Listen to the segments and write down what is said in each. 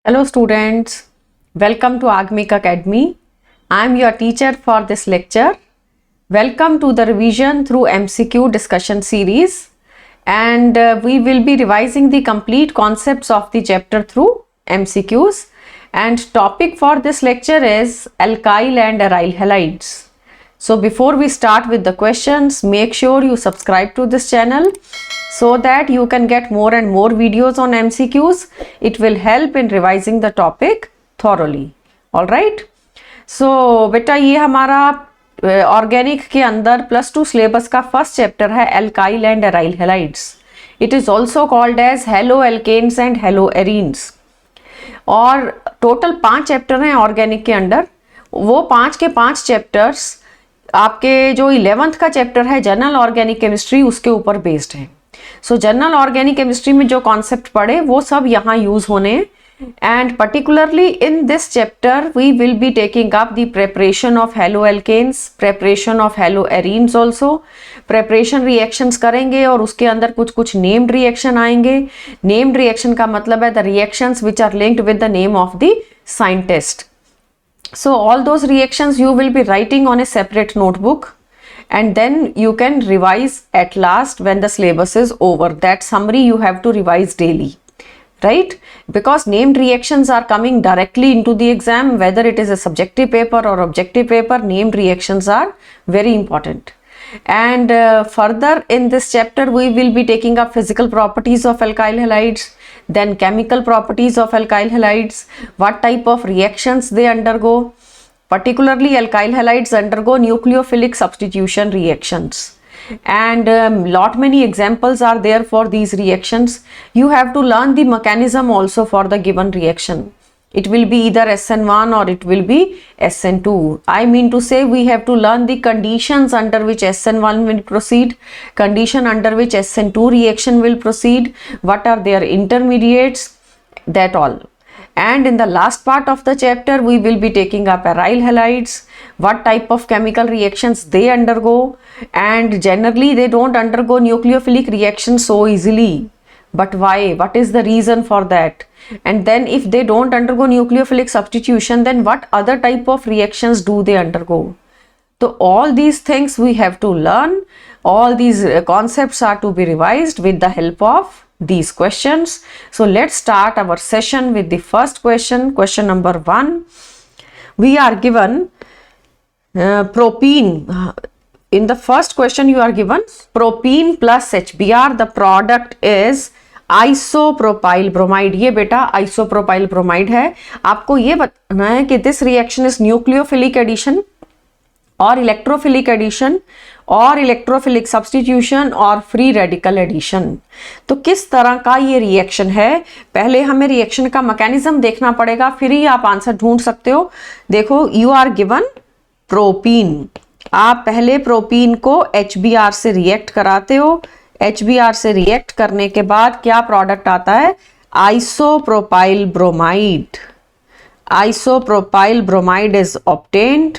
Hello students, welcome to Agmic Academy. I am your teacher for this lecture. Welcome to the revision through MCQ discussion series, and we will be revising the complete concepts of the chapter through MCQs, and topic for this lecture is alkyl and aryl halides. So before we start with the questions, make sure you subscribe to this channel so that you can get more and more videos on MCQs. It will help in revising the topic thoroughly. All right. So बेटा ये हमारा organic के अंदर +2 syllabus का first chapter है alkyl and aryl halides. It is also called as halo alkanes and halo arenes. और total 5 chapter हैं organic के अंडर. वो 5 के 5 चैप्टर्स आपके जो 11th का चैप्टर है जनरल ऑर्गेनिक केमिस्ट्री उसके ऊपर बेस्ड है. सो जनरल ऑर्गेनिक केमिस्ट्री में जो कॉन्सेप्ट पढ़े वो सब यहाँ यूज होने. And particularly in this chapter we will be taking up the preparation of halo alkanes, preparation of halo arenes also. Preparation reactions करेंगे और उसके अंदर कुछ कुछ नेम्ड रिएक्शन आएंगे. नेम्ड रिएक्शन का मतलब है the reactions which are linked with the name of the scientist. So all those reactions you will be writing on a separate notebook, and then you can revise at last when the syllabus is over. That summary you have to revise daily, right? Because named reactions are coming directly into the exam, whether it is a subjective paper or objective paper. Named reactions are very important. And further in this chapter we will be taking up physical properties of alkyl halides, then chemical properties of alkyl halides, what type of reactions they undergo. Particularly alkyl halides undergo nucleophilic substitution reactions, and lot many examples are there for these reactions. You have to learn the mechanism also for the given reaction. It will be either SN1 or it will be SN2. I mean to say we have to learn the conditions under which SN1 will proceed, condition under which SN2 reaction will proceed, what are their intermediates, that all. And in the last part of the chapter we will be taking up aryl halides, what type of chemical reactions they undergo, and generally they don't undergo nucleophilic reactions so easily. But why? What is the reason for that? And then if they don't undergo nucleophilic substitution, then what other type of reactions do they undergo? So all these things we have to learn. All these concepts are to be revised with the help of these questions. So let's start our session with the first question. Question number 1. We are given propene. In the first question you are given propene plus HBr. The product is isopropyl bromide. ये बेटा isopropyl bromide है. आपको ये बताना है कि this reaction is nucleophilic addition और electrophilic addition और इलेक्ट्रोफिलिक सब्स्टिट्यूशन और फ्री रेडिकल एडिशन. तो किस तरह का ये रिएक्शन है, पहले हमें रिएक्शन का मैकेनिज्म देखना पड़ेगा, फिर ही आप आंसर ढूंढ सकते हो. देखो यू आर गिवन प्रोपीन. आप पहले प्रोपीन को HBr से रिएक्ट कराते हो. HBr से रिएक्ट करने के बाद क्या प्रोडक्ट आता है? Isopropyl bromide. Isopropyl bromide is obtained.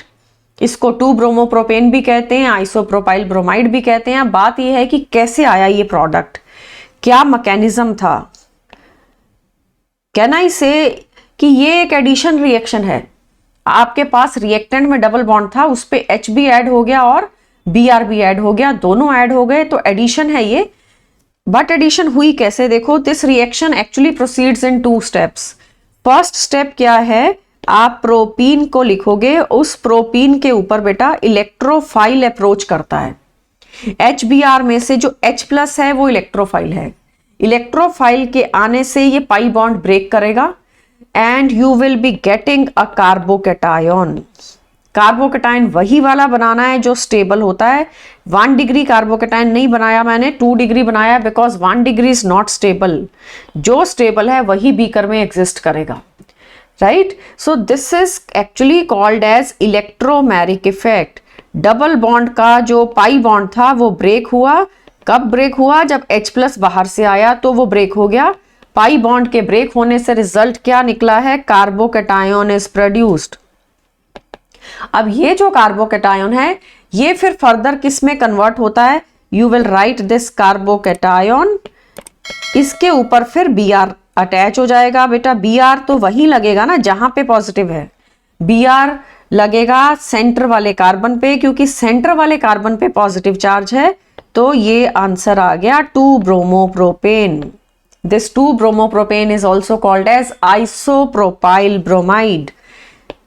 इसको 2-ब्रोमोप्रोपेन भी कहते हैं, आइसोप्रोपाइल ब्रोमाइड भी कहते हैं. बात यह है कि कैसे आया ये प्रोडक्ट, क्या मैकेनिज्म था. कैन आई से कि ये एक एडिशन रिएक्शन है. आपके पास रिएक्टेंट में डबल बॉन्ड था, उस पे HB ऐड हो गया और Br भी ऐड हो गया, दोनों ऐड हो गए, तो एडिशन है ये. बट एडिशन हुई कैसे? देखो this reaction actually proceeds in 2 steps. First step क्या है, आप प्रोपीन को लिखोगे, उस प्रोपीन के ऊपर बेटा इलेक्ट्रोफाइल अप्रोच करता है. HBr में से जो H+ है वो इलेक्ट्रोफाइल है. इलेक्ट्रोफाइल के आने से ये पाई बॉन्ड ब्रेक करेगा and you will be getting a carbocation. Carbocation वही वाला बनाना है जो स्टेबल होता है. 1 डिग्री कार्बोकैटायन नहीं बनाया मैंने, 2 डिग्री बनाया, because 1 degree is not stable. जो स्टेबल है वही बीकर में एग्जिस्ट करेगा, right. So this is actually called as electromeric effect. Double bond का जो पाई बॉन्ड था वो ब्रेक हुआ. कब ब्रेक हुआ? जब H+ बाहर से आया तो वो ब्रेक हो गया. पाई बॉन्ड के ब्रेक होने से रिजल्ट क्या निकला है? Carbocation is produced. अब ये जो कार्बोकैटायन है ये फिर फर्दर किस में कन्वर्ट होता है? You will write this carbocation. इसके ऊपर फिर Br अटैच हो जाएगा बेटा, Br तो वही लगेगा ना जहां पे पॉजिटिव है, Br लगेगा सेंटर वाले कार्बन पे, क्योंकि सेंटर वाले कार्बन पे पॉजिटिव चार्ज है। तो ये आंसर आ गया two bromopropane. This two bromopropane is also called as isopropyl bromide.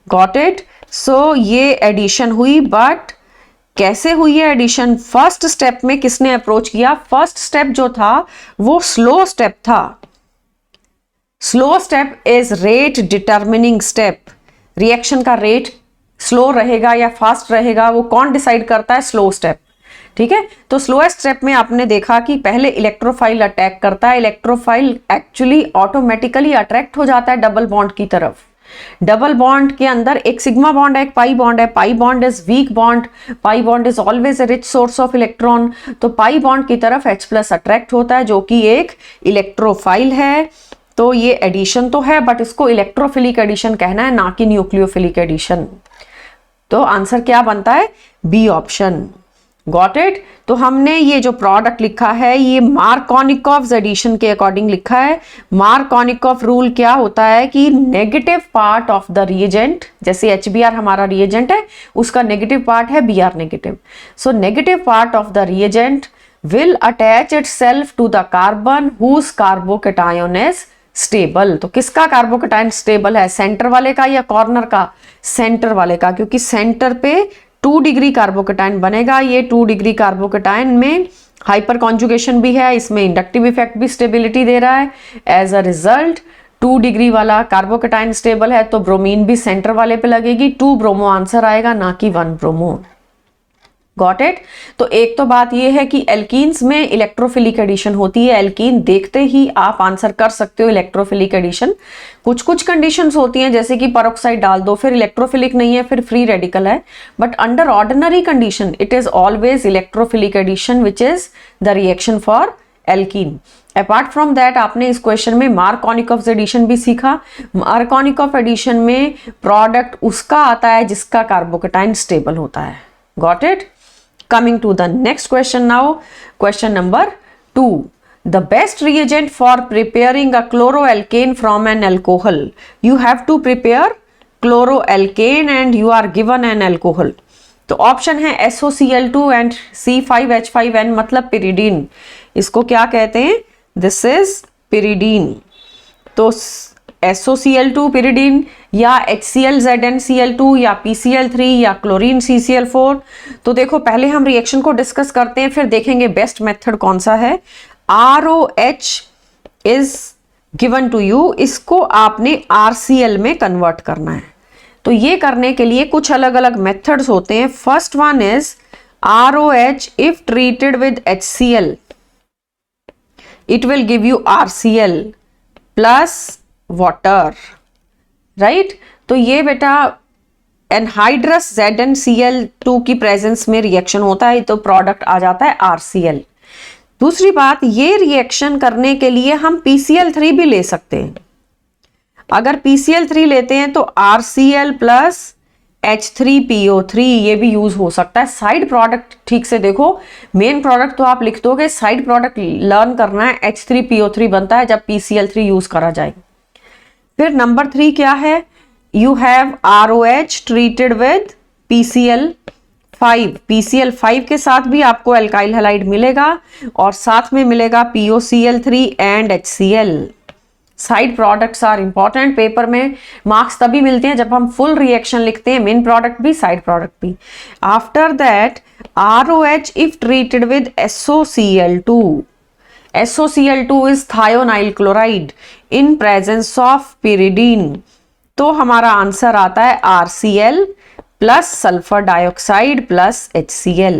Got it? So ये एडिशन हुई, बट कैसे हुई है एडिशन? फर्स्ट स्टेप में किसने अप्रोच किया? फर्स्ट स्टेप जो था वो स्लो स्टेप था। Slow step is rate determining step. Reaction का रेट स्लो रहेगा या फास्ट रहेगा वो कौन डिसाइड करता है? Slow step. ठीक है, तो स्लोएस्ट स्टेप में आपने देखा कि पहले इलेक्ट्रोफाइल अटैक करता है। इलेक्ट्रोफाइल एक्चुअली ऑटोमेटिकली अट्रैक्ट हो जाता है डबल बॉन्ड की तरफ। डबल बॉन्ड के अंदर एक सिग्मा बॉन्ड है, एक पाई बॉन्ड है। Pi bond is weak bond, pi bond is always a rich source of electron. तो पाई बॉन्ड की तरफ H+ अट्रैक्ट होता है, जो कि एक इलेक्ट्रोफाइल है। तो ये एडिशन तो है, बट इसको इलेक्ट्रोफिलिक एडिशन कहना है, ना कि न्यूक्लियोफिलिक एडिशन। तो आंसर क्या बनता है? B option. Got it? तो हमने ये जो प्रोडक्ट लिखा है ये मार्कोनिकॉव्स एडिशन के अकॉर्डिंग लिखा है। मार्कोनिकॉव रूल क्या होता है कि negative part of the reagent, जैसे HBr हमारा रिएजेंट है, उसका नेगेटिव पार्ट है Br negative. So negative part of the reagent will attach itself to the carbon whose carbocation is stable. तो किसका कार्बोकेटायन स्टेबल है? सेंटर वाले का या कॉर्नर का? सेंटर वाले का, क्योंकि सेंटर पे 2 डिग्री कार्बोकेटायन बनेगा। ये 2 डिग्री कार्बोकेटायन में हाइपर कॉन्जुगेशन भी है, इसमें इंडक्टिव इफेक्ट भी स्टेबिलिटी दे रहा है। एज अ रिजल्ट 2 डिग्री वाला कार्बोकेटायन स्टेबल है, तो ब्रोमीन भी सेंटर वाले पे लगेगी। 2 ब्रोमो आंसर आएगा, ना कि 1 ब्रोमो। Got it? तो एक तो बात ये है कि एल्कीन्स में इलेक्ट्रोफिलिक एडिशन होती है। एल्कीन देखते ही आप आंसर कर सकते हो इलेक्ट्रोफिलिक एडिशन। कुछ कुछ कंडीशंस होती हैं, जैसे कि पेरोक्साइड डाल दो, फिर इलेक्ट्रोफिलिक नहीं है, फिर फ्री रेडिकल है। But under ordinary condition it is always electrophilic addition which is the reaction for alkene. Apart from that आपने इस क्वेश्चन में मार्कोनिकॉव एडिशन भी सीखा। मार्कोनिकॉव एडिशन में प्रोडक्ट उसका आता है जिसका कार्बोकेटायन स्टेबल होता है। Got it? Coming to the next question now, question number 2. The best reagent for preparing a chloroalkane from an alcohol. You have to prepare chloroalkane and you are given an alcohol. तो option है SOCl2 and C5H5N, मतलब pyridine। इसको क्या कहते हैं? This is pyridine। तो SOCl2 pyridine या HClZnCl2 या PCl3 या क्लोरीन CCl4। तो देखो पहले हम रिएक्शन को डिस्कस करते हैं, फिर देखेंगे बेस्ट मेथड कौन सा है। ROH is given to you, इसको आपने RCl में कन्वर्ट करना है। तो ये करने के लिए कुछ अलग अलग मेथड्स होते हैं। First one is ROH if treated with HCl it will give you RCl plus water, right? तो ये बेटा एनहाइड्रस ZnCl2 की प्रेजेंस में रिएक्शन होता है, तो प्रोडक्ट आ जाता है RCl। दूसरी बात, ये रिएक्शन करने के लिए हम PCl3 भी ले सकते हैं। अगर PCl3 लेते हैं तो RCl प्लस H3PO3 ये भी यूज हो सकता है। साइड प्रोडक्ट ठीक से देखो, मेन प्रोडक्ट तो आप लिख दोगे, साइड प्रोडक्ट लर्न करना है। H3PO3 बनता है जब PCl3 यूज करा जाए। फिर नंबर 3 क्या है? You have ROH treated with PCl5। PCl5 के साथ भी आपको एल्काइल हैलाइड मिलेगा और साथ में मिलेगा POCl3 and HCl। Side products are important. Paper में मार्क्स तभी मिलते हैं जब हम फुल रिएक्शन लिखते हैं, मेन प्रोडक्ट भी साइड प्रोडक्ट भी। After that ROH if treated with SOCl2। SOCl2 is thionyl chloride in presence of pyridine। तो हमारा आंसर आता है RCl plus sulphur dioxide plus HCl।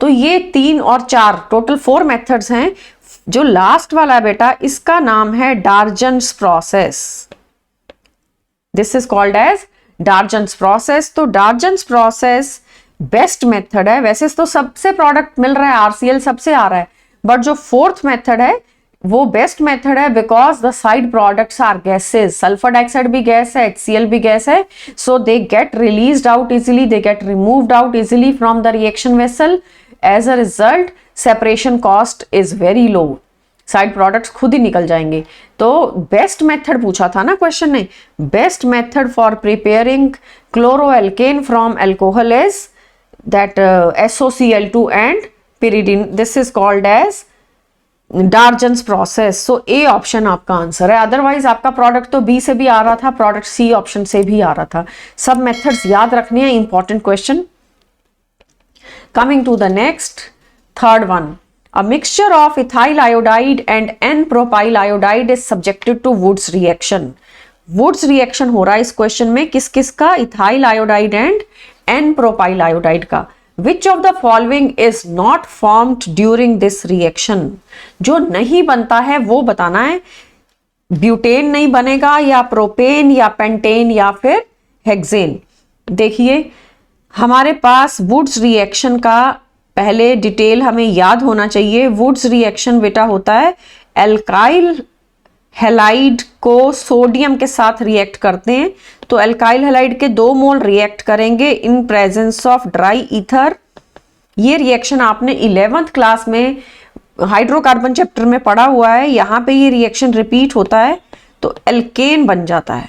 तो ये 3 और 4 टोटल 4 मेथड्स हैं। जो लास्ट वाला है बेटा, इसका नाम है Darzens process. This is called as Darzens process. तो डार्जन्स प्रोसेस बेस्ट मेथड है। वैसे तो सबसे प्रोडक्ट मिल रहा है, RCl सबसे आ रहा है, बट जो 4th मेथड है वो बेस्ट मेथड है because the side products are gases. Sulphur dioxide भी गैस है, HCl भी गैस है, so they get released out easily, they get removed out easily from the reaction vessel. As a result separation cost is very low. Side products खुद ही निकल जाएंगे। तो best method पूछा था ना क्वेश्चन ने, best method for preparing chloroalkane from alcohol is that SOCl2 and pyridine. This is called as Darzens process. So A option आपका आंसर है। अदरवाइज आपका प्रोडक्ट तो बी से भी आ रहा था, प्रोडक्ट सी ऑप्शन से भी आ रहा था। सब मेथड्स याद रखने हैं, important question. Coming to the next, third one, a mixture of ethyl iodide and N-propyl iodide is subjected to Woods reaction. Woods reaction हो रहा है इस क्वेश्चन में किस किस का, ethyl iodide and N-propyl iodide का। Which of the following is not formed during this reaction? जो नहीं बनता है वो बताना है। ब्यूटेन नहीं बनेगा, या प्रोपेन, या पेंटेन, या फिर हेक्सेन। देखिए हमारे पास वुड्स रिएक्शन का पहले डिटेल हमें याद होना चाहिए। वुड्स रिएक्शन बेटा होता है एल्काइल हैलाइड को सोडियम के साथ रिएक्ट करते हैं, तो एल्काइल हैलाइड के 2 मोल रिएक्ट करेंगे इन प्रेजेंस ऑफ ड्राई ईथर। ये रिएक्शन आपने 11th क्लास में हाइड्रोकार्बन चैप्टर में पढ़ा हुआ है। यहाँ पे ये रिएक्शन रिपीट होता है तो एल्केन बन जाता है।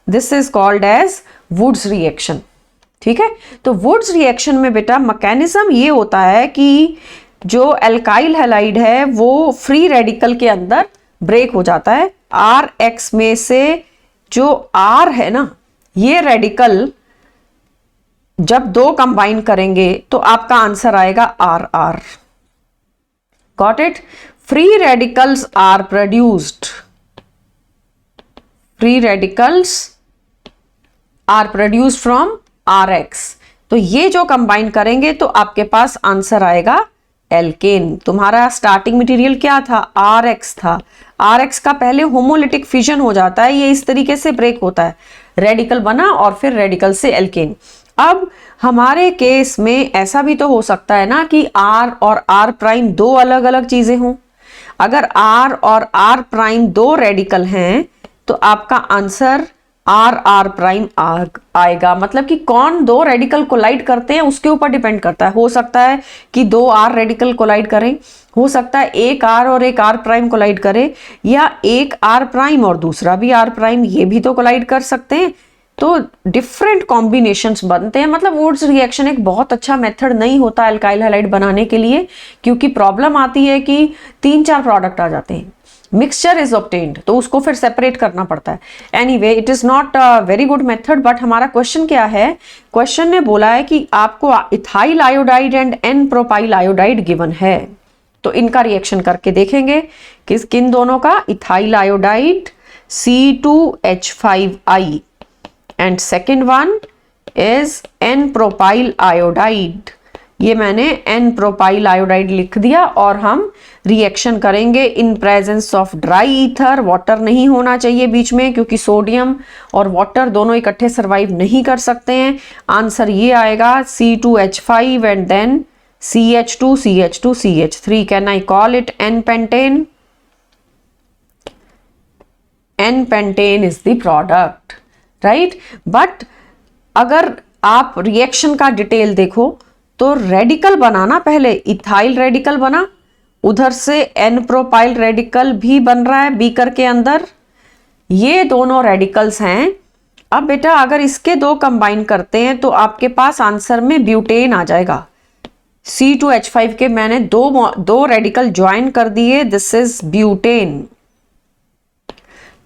This is called as Wurtz reaction. ठीक है, तो वुड्स रिएक्शन में बेटा मैकेनिज्म ये होता है कि जो एल्काइल हैलाइड है वो फ्री रेडिकल के अंदर ब्रेक हो जाता है। RX में से जो R है ना, ये रेडिकल जब 2 कंबाइन करेंगे तो आपका आंसर आएगा RR। Got it? Free radicals are produced, free radicals are produced from RX। तो ये जो कंबाइन करेंगे तो आपके पास आंसर आएगा एल्केन। तुम्हारा स्टार्टिंग मटेरियल क्या था? RX था। RX का पहले होमोलिटिक फिजन हो जाता है, ये इस तरीके से ब्रेक होता है, रेडिकल बना और फिर रेडिकल से एल्केन। अब हमारे केस में ऐसा भी तो हो सकता है ना कि R और R प्राइम 2 अलग अलग चीजें हों। अगर R और R प्राइम 2 रेडिकल हैं तो आपका आंसर RR प्राइम आएगा। मतलब कि कौन 2 रेडिकल कोलाइड करते हैं उसके ऊपर डिपेंड करता है। हो सकता है कि 2 R रेडिकल कोलाइड करें, हो सकता है एक R और एक R प्राइम कोलाइड करे, या एक R प्राइम और दूसरा भी R प्राइम, ये भी तो कोलाइड कर सकते हैं। तो डिफरेंट कॉम्बिनेशंस बनते हैं। मतलब वुड्स रिएक्शन एक बहुत अच्छा मेथड नहीं होता अल्काइल हैलाइड बनाने के लिए, क्योंकि प्रॉब्लम आती है कि 3-4 प्रोडक्ट आ जाते हैं, मिक्सचर इज ऑब्टेन्ड, तो उसको फिर सेपरेट करना पड़ता है। Anyway, it is not a very good method. But हमारा क्वेश्चन क्या है? क्वेश्चन ने बोला है कि आपको ethyl iodide and N propyl iodide given है, तो इनका रिएक्शन करके देखेंगे किन दोनों का। Ethyl iodide C2H5I and second one is N propyl iodide. ये मैंने N-प्रोपाइल आयोडाइड लिख दिया और हम रिएक्शन करेंगे इन presence of dry ether. Water नहीं होना चाहिए बीच में, क्योंकि सोडियम और वाटर दोनों इकट्ठे सरवाइव नहीं कर सकते हैं। आंसर ये आएगा C2H5 and then CH2 CH2 CH3। Can I call it N pentane? N pentane is the product, right. But अगर आप रिएक्शन का डिटेल देखो तो रेडिकल बनाना, पहले इथाइल रेडिकल बना, उधर से N-प्रोपाइल रेडिकल भी बन रहा है बीकर के अंदर, ये दोनों रेडिकल्स हैं। अब बेटा अगर इसके 2 कंबाइन करते हैं तो आपके पास आंसर में ब्यूटेन आ जाएगा। C2H5 के मैंने दो रेडिकल ज्वाइन कर दिए, this is butane.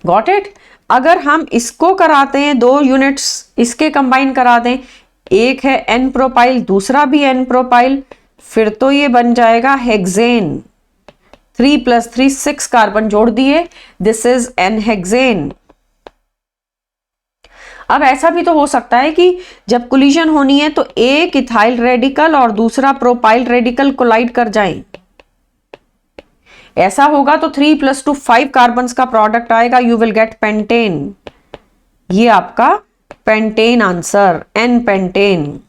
Got it? अगर हम इसको कराते हैं 2 यूनिट्स, इसके कंबाइन करा दें, एक है N-प्रोपाइल दूसरा भी N-प्रोपाइल, फिर तो ये बन जाएगा हेक्सेन। 3 + 3 6 कार्बन जोड़ दिए, दिस इज N-हेक्सेन। अब ऐसा भी तो हो सकता है कि जब कोलिजन होनी है तो एक इथाइल रेडिकल और दूसरा प्रोपाइल रेडिकल कोलाइड कर जाएं। ऐसा होगा तो 3 + 2 5 कार्बन का प्रोडक्ट आएगा, यू विल गेट पेंटेन। ये आपका पेंटेन आंसर, N-पेंटेन।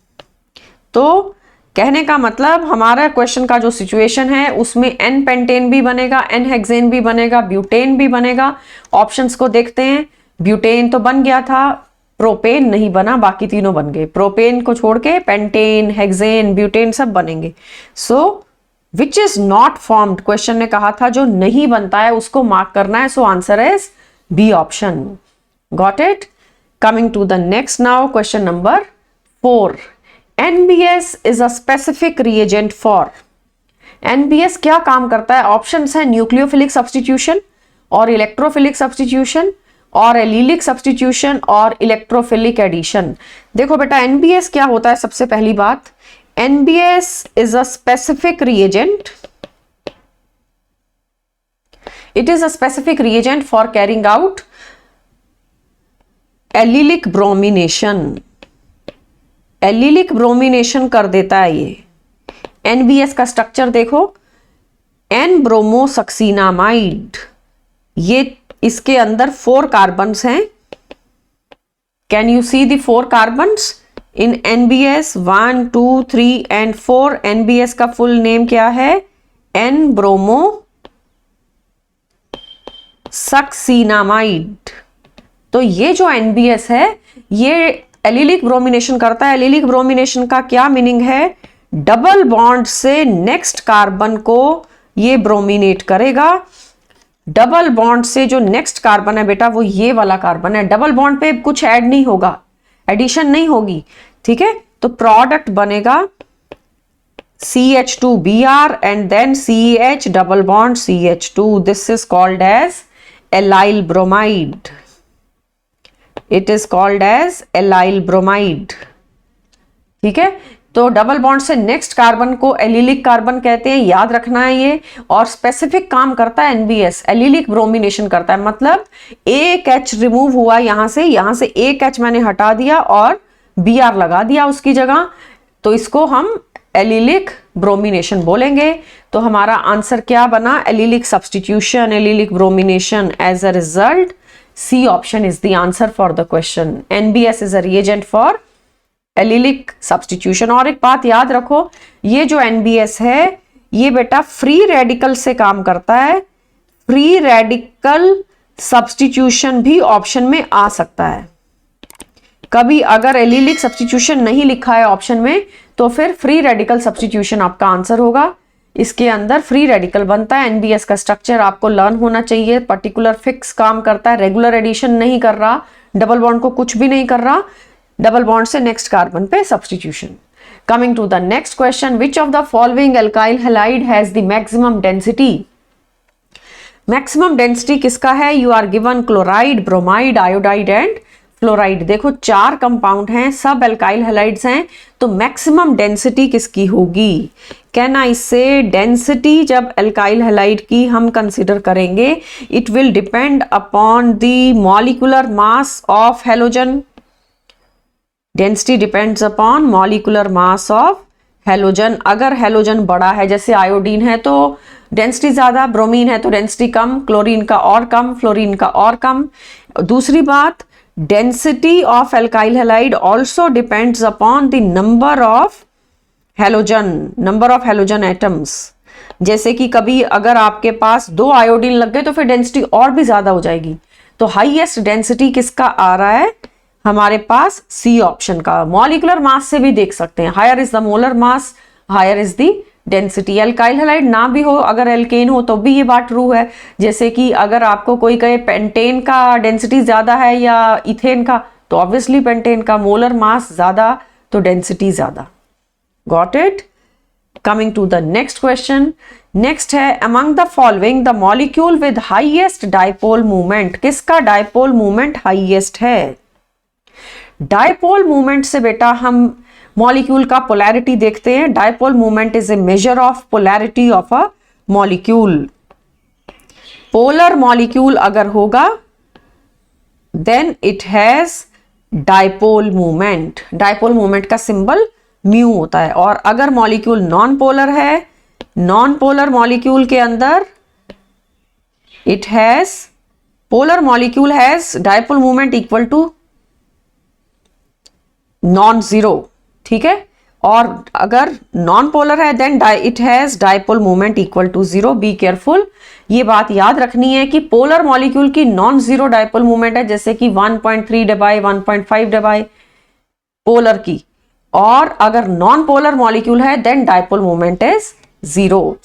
तो कहने का मतलब हमारा क्वेश्चन का जो सिचुएशन है उसमें N-पेंटेन भी बनेगा, N-हेक्सेन भी बनेगा, ब्यूटेन भी बनेगा। ऑप्शंस को देखते हैं। ब्यूटेन तो बन गया था, प्रोपेन नहीं बना, बाकी तीनों बन गए। प्रोपेन को छोड़ के पेंटेन, हेक्सेन, ब्यूटेन सब बनेंगे। So which is not formed, question ने कहा था जो नहीं बनता है उसको मार्क करना है, so answer is B option. Got it? Coming to the next now, question number 4, NBS is a specific reagent for. NBS क्या काम करता है? ऑप्शंस है न्यूक्लियोफिलिक सब्सटीट्यूशन और इलेक्ट्रोफिलिक सब्सटीट्यूशन और एलीलिक सब्सटीट्यूशन और इलेक्ट्रोफिलिक एडिशन। देखो बेटा, NBS क्या होता है? सबसे पहली बात, NBS is a specific reagent. It is a specific reagent for carrying out allelic bromination. Allelic bromination कर देता है ये। NBS का स्ट्रक्चर देखो, N-ब्रोमोसक्सीनामाइड, ये इसके अंदर 4 कार्बन्स हैं। Can you see the 4 carbons in NBS? 1, 2, 3 and 4। NBS का फुल नेम क्या है? N-ब्रोमोसक्सीनामाइड। तो ये जो NBS है ये एलिलिक ब्रोमिनेशन करता है। एलिलिक ब्रोमिनेशन का क्या मीनिंग है? डबल बॉन्ड से नेक्स्ट कार्बन को ये ब्रोमिनेट करेगा। डबल बॉन्ड से जो नेक्स्ट कार्बन है बेटा वो ये वाला कार्बन है। डबल बॉन्ड पे कुछ ऐड नहीं होगा, एडिशन नहीं होगी, ठीक है? तो प्रोडक्ट बनेगा CH2Br and then CH double bond CH2। This is called as allyl bromide. It is called as allyl bromide, ठीक है? तो डबल बॉन्ड से नेक्स्ट कार्बन को एलिलिक कार्बन कहते हैं, याद रखना है ये। और स्पेसिफिक काम करता है NBS, एलिलिक ब्रोमिनेशन करता है। मतलब एक H रिमूव हुआ यहां से एक H मैंने हटा दिया और Br लगा दिया उसकी जगह, तो इसको हम एलिलिक ब्रोमिनेशन बोलेंगे। तो हमारा आंसर क्या बना? Allylic substitution, allylic bromination. As a result C option is the answer for the question. NBS is a reagent for allylic substitution. और एक बात याद रखो, ये जो NBS है ये बेटा फ्री रेडिकल से काम करता है। फ्री रेडिकल सब्सटीट्यूशन भी ऑप्शन में आ सकता है। कभी अगर एलिलिक सब्सटीट्यूशन नहीं लिखा है ऑप्शन में तो फिर फ्री रेडिकल सब्सटीट्यूशन आपका आंसर होगा। इसके अंदर फ्री रेडिकल बनता है। NBS का स्ट्रक्चर आपको लर्न होना चाहिए। पर्टिकुलर फिक्स काम करता है, रेगुलर एडिशन नहीं कर रहा, डबल बॉन्ड को कुछ भी नहीं कर रहा, डबल बॉन्ड से नेक्स्ट कार्बन पे substitution. Coming to the next question, which of the following alkyl halide has the maximum density? Maximum density किसका है? You are given chloride, bromide, iodide and fluoride. देखो 4 कंपाउंड हैं, सब alkyl halides हैं, तो maximum density किसकी होगी? Can I से डेंसिटी जब एल्काइल हैलाइड की हम कंसिडर करेंगे, it will depend upon the molecular mass of halogen. Density depends upon molecular mass of halogen. अगर हेलोजन बड़ा है, जैसे आयोडीन है तो डेंसिटी ज्यादा, ब्रोमीन है तो डेंसिटी कम, क्लोरीन का और कम, फ्लोरीन का और कम। दूसरी बात, density of alkyl halide also depends upon the number of halogen atoms. जैसे कि कभी अगर आपके पास 2 आयोडीन लग गए तो फिर डेंसिटी और भी ज्यादा हो जाएगी। तो हाईएस्ट डेंसिटी किसका आ रहा है हमारे पास? C ऑप्शन का। मॉलिक्यूलर मास से भी देख सकते हैं, higher is the molar mass, higher is the density. Alkyl halide ना भी हो, अगर एल्केन हो तो भी ये बात ट्रू है। जैसे कि अगर आपको कोई कहे पेंटेन का डेंसिटी ज्यादा है या इथेन का, तो ऑब्वियसली पेंटेन का मोलर मास ज्यादा तो डेंसिटी ज्यादा। Got it? Coming to the next question. Next है, among the following the molecule with highest dipole movement. किसका डायपोल मूवमेंट हाईएस्ट है? डायपोल मूवमेंट से बेटा हम मॉलिक्यूल का पोलैरिटी देखते हैं। Dipole movement is a measure of polarity of a molecule. Polar molecule अगर होगा then it has dipole movement. Dipole movement का सिंबल म्यू होता है। और अगर मॉलिक्यूल नॉन पोलर है, नॉन पोलर मॉलिक्यूल के अंदर it has, polar molecule has dipole movement equal to non zero, ठीक है? और अगर नॉन पोलर है then it has dipole movement equal to 0। Be careful, ये बात याद रखनी है कि पोलर मॉलिक्यूल की नॉन जीरो डायपोल मूवमेंट है, जैसे कि 1.3 dBi, 1.5 dBi पोलर की। और अगर नॉन पोलर मॉलिक्यूल है देन डायपोल मूवमेंट इज 0।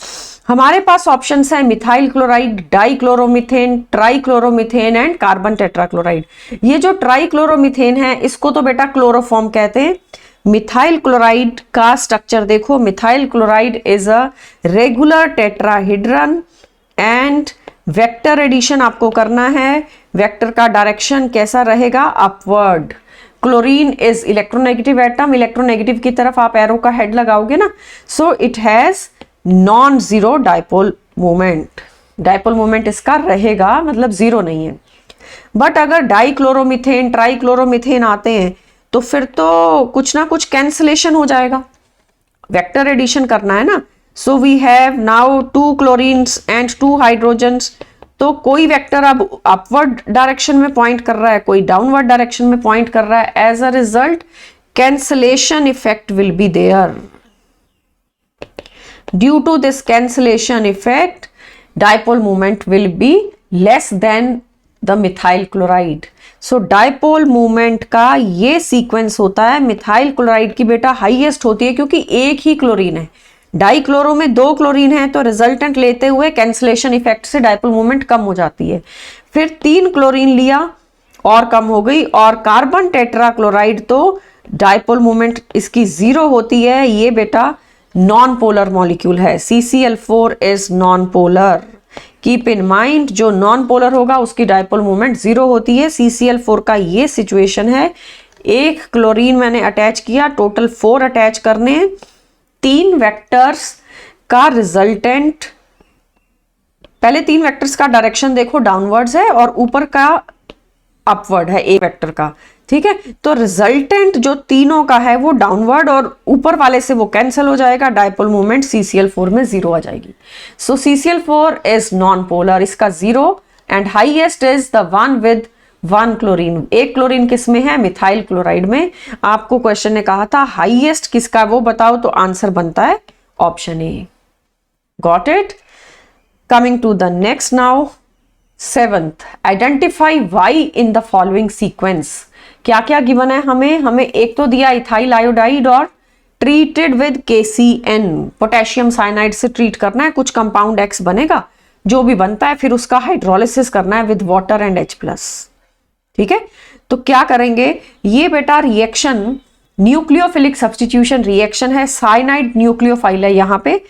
हमारे पास ऑप्शंस है methyl chloride, dichloromethane, trichloromethane and carbon tetrachloride. ये जो ट्राइक्लोरोमीथेन है इसको तो बेटा क्लोरोफॉर्म कहते हैं। मिथाइल क्लोराइड का स्ट्रक्चर देखो, methyl chloride is a regular tetrahedron and vector addition आपको करना है। वेक्टर का डायरेक्शन कैसा रहेगा, upward. Chlorine is electronegative atom, electronegative की तरफ आप एरो का हेड लगाओगे ना, so it has non zero dipole moment. Dipole moment इसका रहेगा, मतलब जीरो नहीं है। बट अगर डाइक्लोरोमीथेन, ट्राइक्लोरोमीथेन आते हैं तो फिर तो कुछ ना कुछ कैंसलेशन हो जाएगा, वेक्टर एडिशन करना है ना। So we have now 2 chlorines and 2 hydrogens. तो कोई वेक्टर अब अपवर्ड डायरेक्शन में पॉइंट कर रहा है, कोई डाउनवर्ड डायरेक्शन में पॉइंट कर रहा है। As a result cancellation effect will be there. Due to this cancellation effect dipole moment will be less than the methyl chloride. So dipole movement का ये सीक्वेंस होता है। मिथाइल क्लोराइड की बेटा हाईएस्ट होती है क्योंकि एक ही क्लोरीन है, डाइक्लोरो में 2 क्लोरीन है, तो रिजल्टेंट लेते हुए कैंसलेशन इफेक्ट से डाइपोल मूवमेंट कम हो जाती है। फिर 3 क्लोरीन लिया और कम हो गई, और कार्बन टेट्राक्लोराइड तो डाइपोल मूवमेंट इसकी 0 होती है। ये बेटा नॉन पोलर मॉलिक्यूल है, CCl4 is non polar. Keep in mind, जो नॉन पोलर होगा उसकी डाइपोल मूवमेंट 0 होती है। CCl4 का ये सिचुएशन है। एक क्लोरीन मैंने अटैच किया, टोटल 4 अटैच करने हैं। 3 वेक्टर्स का रिजल्टेंट, पहले 3 वेक्टर्स का डायरेक्शन देखो डाउनवर्ड्स है और ऊपर का अपवर्ड है एक वेक्टर का, ठीक है। तो रिजल्टेंट जो तीनों का है वो डाउनवर्ड और ऊपर वाले से वो कैंसिल हो जाएगा, डाइपोल मूवमेंट CCl4 में 0 आ जाएगी। सो CCl4 इज नॉन पोलर, इसका 0 and highest is the one with 1 chlorine. एक क्लोरीन किस में है, मिथाइल क्लोराइड में। आपको क्वेश्चन ने कहा था हाईएस्ट किसका वो बताओ, तो आंसर बनता है option A. Got it. Coming to the next now, 7th, identify Y in the following sequence. क्या क्या गिवन है हमें एक तो दिया इथाइल आयोडाइड और treated with KCN, potassium cyanide से ट्रीट करना है, कुछ कंपाउंड X बनेगा, जो भी बनता है फिर उसका हाइड्रोलिसिस करना है विद वाटर एंड H+, ठीक है। तो क्या करेंगे, ये बेटा रिएक्शन न्यूक्लियोफिलिक सब्स्टिट्यूशन रिएक्शन है, साइनाइड न्यूक्लियोफाइल है यहाँ पे।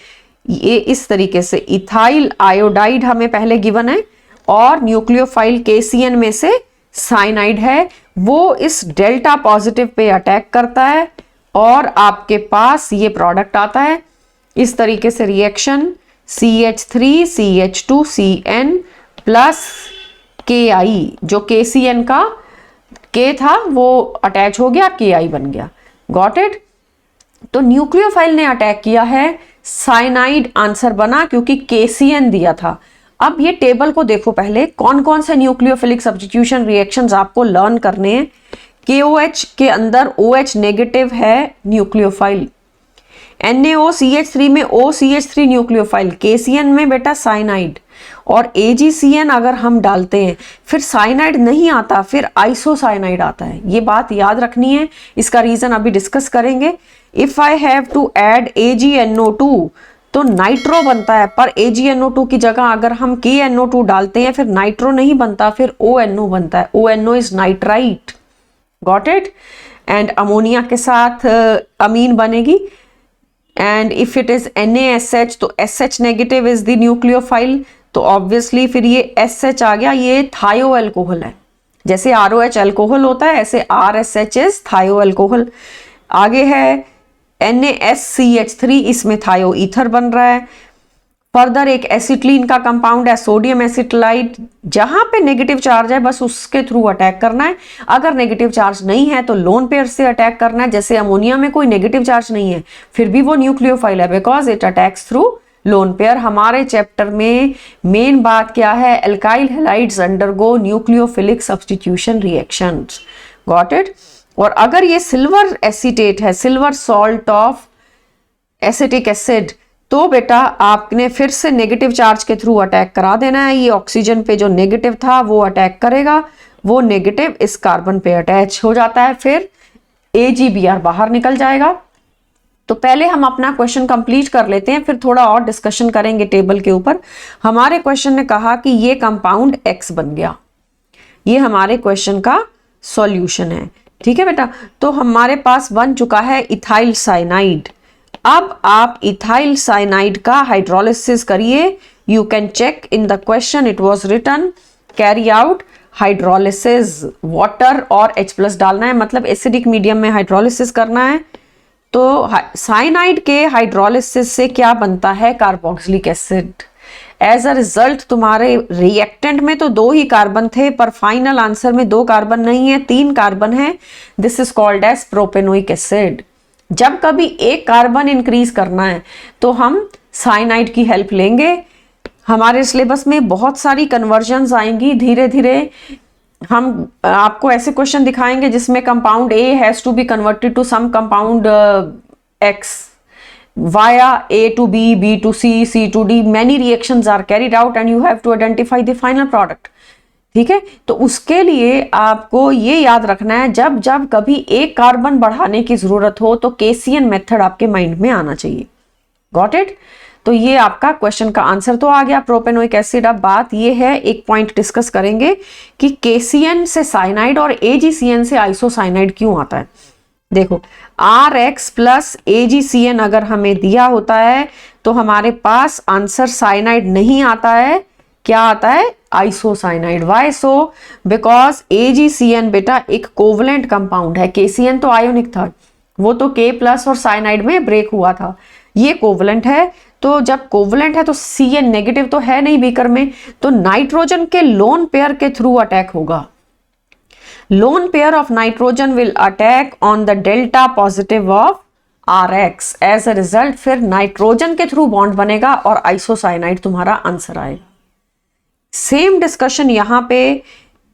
ये इस तरीके से इथाइल आयोडाइड हमें पहले गिवन है और न्यूक्लियोफाइल KCN में से साइनाइड है, वो इस डेल्टा पॉजिटिव पे अटैक करता है और आपके पास ये प्रोडक्ट आता है। इस तरीके से रिएक्शन CH3CH2CN प्लस KI, जो KCN का K था वो अटैच हो गया, KI बन गया। Got it. तो न्यूक्लियोफाइल ने अटैक किया है, साइनाइड आंसर बना क्योंकि KCN दिया था। अब ये टेबल को देखो पहले, कौन कौन से न्यूक्लियोफिलिक सब्स्टिट्यूशन रिएक्शंस आपको लर्न करने हैं। KOH के अंदर OH नेगेटिव है न्यूक्लियोफाइल, NaOCH3 में OCH3 न्यूक्लियोफाइल, KCN में बेटा साइनाइड, और AgCN अगर हम डालते हैं फिर साइनाइड नहीं आता, फिर आइसोसाइनाइड आता है। ये बात याद रखनी है, इसका रीजन अभी डिस्कस करेंगे। If I have to add AgNO2 तो नाइट्रो बनता है, पर AgNO2 की जगह अगर हम KNO2 डालते हैं फिर नाइट्रो नहीं बनता, फिर ONO बनता है। ONO is nitrite. Got it. And ammonia के साथ अमीन बनेगी। And if it is NaSH तो SH negative is the nucleophile, तो ऑब्वियसली फिर ये SH आ गया, ये थायो अल्कोहल है। जैसे ROH अल्कोहल होता है ऐसे RSH इज थायो अल्कोहल। आगे है NaSCH3, इसमें थायो ईथर बन रहा है। फर्दर एक एसिटिलीन का कंपाउंड है सोडियम एसिटिलाइड, जहां पे नेगेटिव चार्ज है बस उसके थ्रू अटैक करना है। अगर नेगेटिव चार्ज नहीं है तो लोन पेयर से अटैक करना है। जैसे अमोनिया में कोई नेगेटिव चार्ज नहीं है फिर भी वो न्यूक्लियोफाइल है because it attacks through lone pair. हमारे चैप्टर में मेन बात क्या है, alkyl halides undergo nucleophilic substitution reactions. Got it. और अगर ये सिल्वर एसीटेट है, silver salt of acetic acid, तो बेटा आपने फिर से नेगेटिव चार्ज के थ्रू अटैक करा देना है। ये ऑक्सीजन पे जो नेगेटिव था वो अटैक करेगा, वो नेगेटिव इस कार्बन पे अटैच हो जाता है, फिर AgBr बाहर निकल जाएगा। तो पहले हम अपना क्वेश्चन कंप्लीट कर लेते हैं, फिर थोड़ा और डिस्कशन करेंगे टेबल के ऊपर। हमारे क्वेश्चन ने कहा कि ये कंपाउंड X बन गया, ये हमारे क्वेश्चन का सॉल्यूशन है। ठीक है बेटा, तो हमारे पास बन चुका है इथाइल साइनाइड। अब आप इथाइल साइनाइड का हाइड्रोलिसिस करिए। You can check in the question, it was written carry out hydrolysis, water और H+ डालना है, मतलब एसिडिक मीडियम में हाइड्रोलिसिस करना है। तो साइनाइड के हाइड्रोलिसिस से क्या बनता है? Carboxylic acid. As a result तुम्हारे रिएक्टेंट में तो 2 ही कार्बन थे, पर फाइनल आंसर में 2 कार्बन नहीं है, 3 कार्बन है। This is called as propanoic acid. जब कभी एक कार्बन इंक्रीज करना है तो हम साइनाइड की हेल्प लेंगे। हमारे सिलेबस में बहुत सारी कन्वर्जन्स आएंगी धीरे धीरे। हम आपको ऐसे क्वेश्चन दिखाएंगे जिसमें compound A has to be converted to some compound X via A to B, B to C, C to D. Many reactions are carried out and you have to identify the final product. ठीक है, तो उसके लिए आपको ये याद रखना है, जब जब कभी एक कार्बन बढ़ाने की जरूरत हो तो केसीएन मेथड आपके माइंड में आना चाहिए। Got it? तो ये आपका क्वेश्चन का आंसर तो आ गया, प्रोपेनोइक एसिड। अब बात ये है, एक पॉइंट डिस्कस करेंगे कि केसीएन से साइनाइड और एजीसीएन से आइसोसाइनाइड क्यों आता है। देखो, RX प्लस AgCN अगर हमें दिया होता है तो हमारे पास आंसर साइनाइड नहीं आता है, क्या आता है? Isocyanide. Why so? Because AgCN बेटा एक कोवलेंट कंपाउंड है, KCN तो आयोनिक था, वो तो K+ और साइनाइड में ब्रेक हुआ था, ये कोवलेंट है। तो जब कोवलेंट है तो CN नेगेटिव तो है नहीं बीकर में, तो नाइट्रोजन के लोन पेयर के थ्रू अटैक होगा। Lone pair of nitrogen will attack on the delta positive of RX. As a result फिर नाइट्रोजन के थ्रू बॉन्ड बनेगा और आइसोसाइनाइड तुम्हारा आंसर आएगा। सेम डिस्कशन यहाँ पे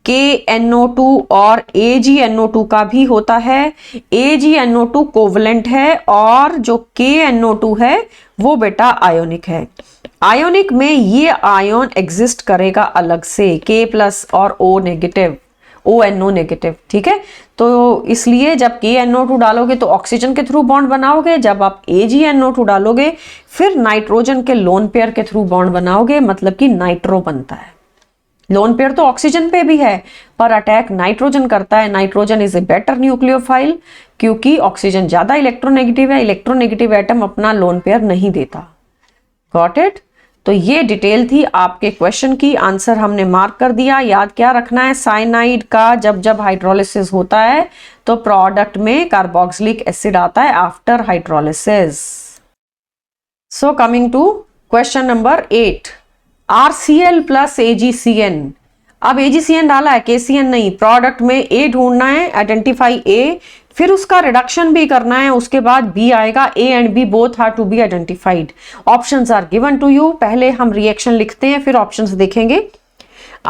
KNO2 और AgNO2 का भी होता है। AgNO2 कोवलेंट है और जो KNO2 है वो बेटा आयोनिक है। आयोनिक में ये आयोन एग्जिस्ट करेगा अलग से, K+ और O नेगेटिव, ONO नेगेटिव। ठीक है, तो इसलिए जब KNO2 डालोगे तो ऑक्सीजन के थ्रू बॉन्ड बनाओगे, जब आप AgNO2 डालोगे फिर नाइट्रोजन के लोन पेयर के थ्रू बॉन्ड बनाओगे, मतलब कि नाइट्रो बनता है। लोन पेयर तो ऑक्सीजन पे भी है पर अटैक नाइट्रोजन करता है। Nitrogen is a better nucleophile क्योंकि ऑक्सीजन ज्यादा इलेक्ट्रोनेगेटिव है, इलेक्ट्रोनेगेटिव एटम अपना लोन पेयर नहीं देता। Got it? तो ये डिटेल थी आपके क्वेश्चन की, आंसर हमने मार्क कर दिया। याद क्या रखना है? साइनाइड का जब जब हाइड्रोलिसिस होता है तो प्रोडक्ट में कार्बोक्सिलिक एसिड आता है after hydrolysis. So coming to question number 8, RCl plus AgCN। अब AgCN डाला है, KCN नहीं, प्रोडक्ट में A ढूंढना है, आइडेंटिफाई A, फिर उसका रिडक्शन भी करना है, उसके बाद B आएगा। A and B both are to be identified. Options are given to you. पहले हम रिएक्शन लिखते हैं फिर ऑप्शंस देखेंगे।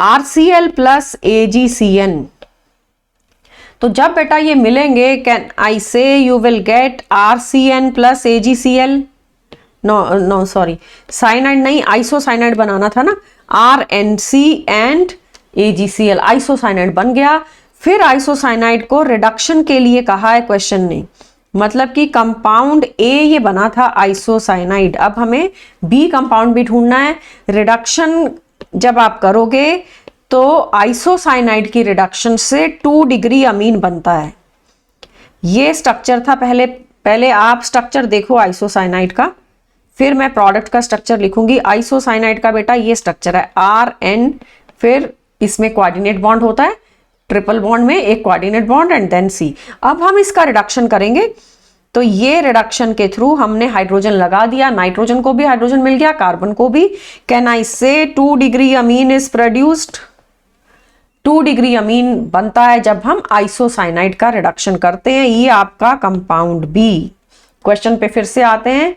RCl प्लस AgCN, तो जब बेटा ये मिलेंगे, can I say you will get RCN plus AgCl। No sorry, cyanide नहीं, आइसोसाइनाइड बनाना था ना, RNC एंड AgCl, आइसोसाइनाइड बन गया। फिर आइसोसाइनाइड को रिडक्शन के लिए कहा है क्वेश्चन ने, मतलब कि कंपाउंड A ये बना था आइसोसाइनाइड, अब हमें B कंपाउंड भी ढूंढना है। रिडक्शन जब आप करोगे तो आइसोसाइनाइड की रिडक्शन से 2 डिग्री अमीन बनता है। ये स्ट्रक्चर था, पहले आप स्ट्रक्चर देखो आइसोसाइनाइड का, फिर मैं प्रोडक्ट का स्ट्रक्चर लिखूंगी। आइसोसाइनाइड का बेटा ये स्ट्रक्चर है, RN, फिर इसमें कोऑर्डिनेट बॉन्ड होता है, ट्रिपल बॉन्ड में एक coordinate bond and then C। अब हम इसका रिडक्शन करेंगे, तो ये रिडक्शन के थ्रू हमने हाइड्रोजन लगा दिया, नाइट्रोजन को भी हाइड्रोजन मिल गया, कार्बन को भी। कैन आई से 2 degree Amin is produced. 2 degree अमीन बनता है जब हम आइसोसाइनाइड का रिडक्शन करते हैं। ये आपका कंपाउंड B। क्वेश्चन पे फिर से आते हैं।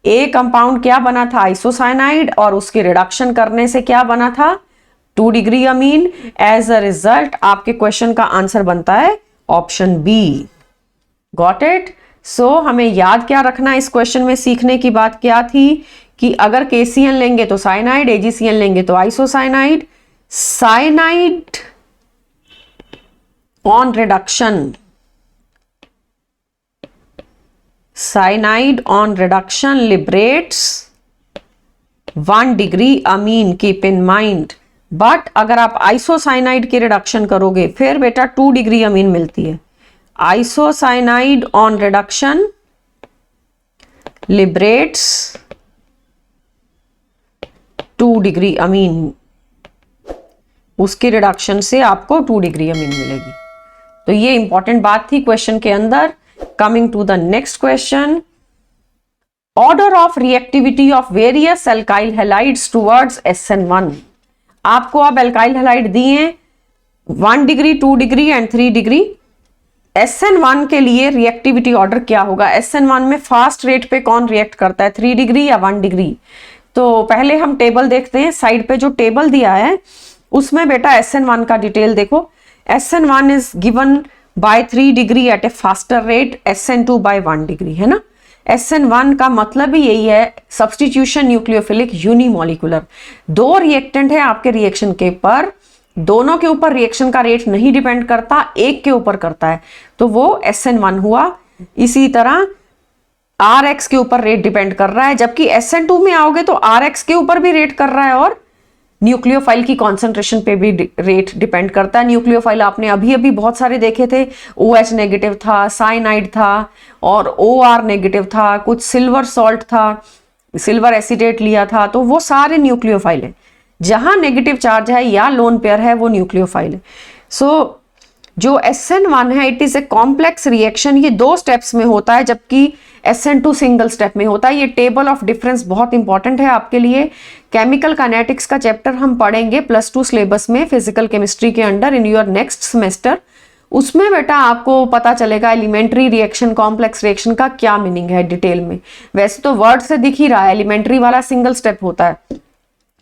A कंपाउंड क्या बना था? आइसोसाइनाइड, और उसके रिडक्शन करने से क्या बना था? 2 degree amine. As a result आपके क्वेश्चन का आंसर बनता है option B। Got it? So हमें याद क्या रखना, इस क्वेश्चन में सीखने की बात क्या थी कि अगर KCN लेंगे तो साइनाइड, AgCN लेंगे तो isocyanide. Cyanide on reduction cyanide on reduction liberates 1 degree amine, keep in mind. But अगर आप आइसोसाइनाइड की रिडक्शन करोगे फिर बेटा 2 डिग्री अमीन मिलती है। Isocyanide on reduction liberates 2 degree अमीन, उसकी रिडक्शन से आपको 2 डिग्री अमीन मिलेगी। तो ये इंपॉर्टेंट बात थी क्वेश्चन के अंदर। Coming to the next question, order of reactivity of various alkyl halides towards SN1। आपको अब एल्काइल हैलाइड दिए 1 degree, 2 degree and 3 degree. SN1 के लिए रिएक्टिविटी ऑर्डर क्या होगा? SN1 में फास्ट रेट पे कौन रिएक्ट करता है, 3 डिग्री या 1 डिग्री? तो पहले हम टेबल देखते हैं। साइड पे जो टेबल दिया है उसमें बेटा SN1 का डिटेल देखो। SN1 is given by 3 degree at a faster rate, SN2 by 1 degree, है ना। SN1 का मतलब ही यही है, सब्सटीट्यूशन न्यूक्लियोफिलिक यूनिमोलिकुलर। 2 रिएक्टेंट है आपके रिएक्शन के पर, दोनों के ऊपर रिएक्शन का रेट नहीं डिपेंड करता, एक के ऊपर करता है, तो वो SN1 हुआ। इसी तरह RX के ऊपर रेट डिपेंड कर रहा है, जबकि SN2 में आओगे तो RX के ऊपर भी रेट कर रहा है और न्यूक्लियोफाइल की कॉन्सेंट्रेशन पे भी रेट डिपेंड करता है। न्यूक्लियोफाइल आपने अभी अभी बहुत सारे देखे थे, OH नेगेटिव था, साइनाइड था और OR नेगेटिव था, कुछ सिल्वर सॉल्ट था, सिल्वर एसिडेट लिया था, तो वो सारे न्यूक्लियोफाइल है। जहां नेगेटिव चार्ज है या लोन पेयर है वो न्यूक्लियोफाइल है। सो जो SN1 है it is a complex reaction, ये 2 स्टेप्स में होता है जबकि SN2 सिंगल स्टेप में होता है। ये टेबल ऑफ डिफरेंस बहुत इंपॉर्टेंट है आपके लिए। केमिकल काइनेटिक्स का चैप्टर हम पढ़ेंगे +2 सिलेबस में फिजिकल केमिस्ट्री के under in your next semester. उसमें बेटा आपको पता चलेगा एलिमेंट्री रिएक्शन, कॉम्प्लेक्स रिएक्शन का क्या मीनिंग है डिटेल में। वैसे तो वर्ड से दिख ही रहा है, एलिमेंट्री वाला सिंगल स्टेप होता है,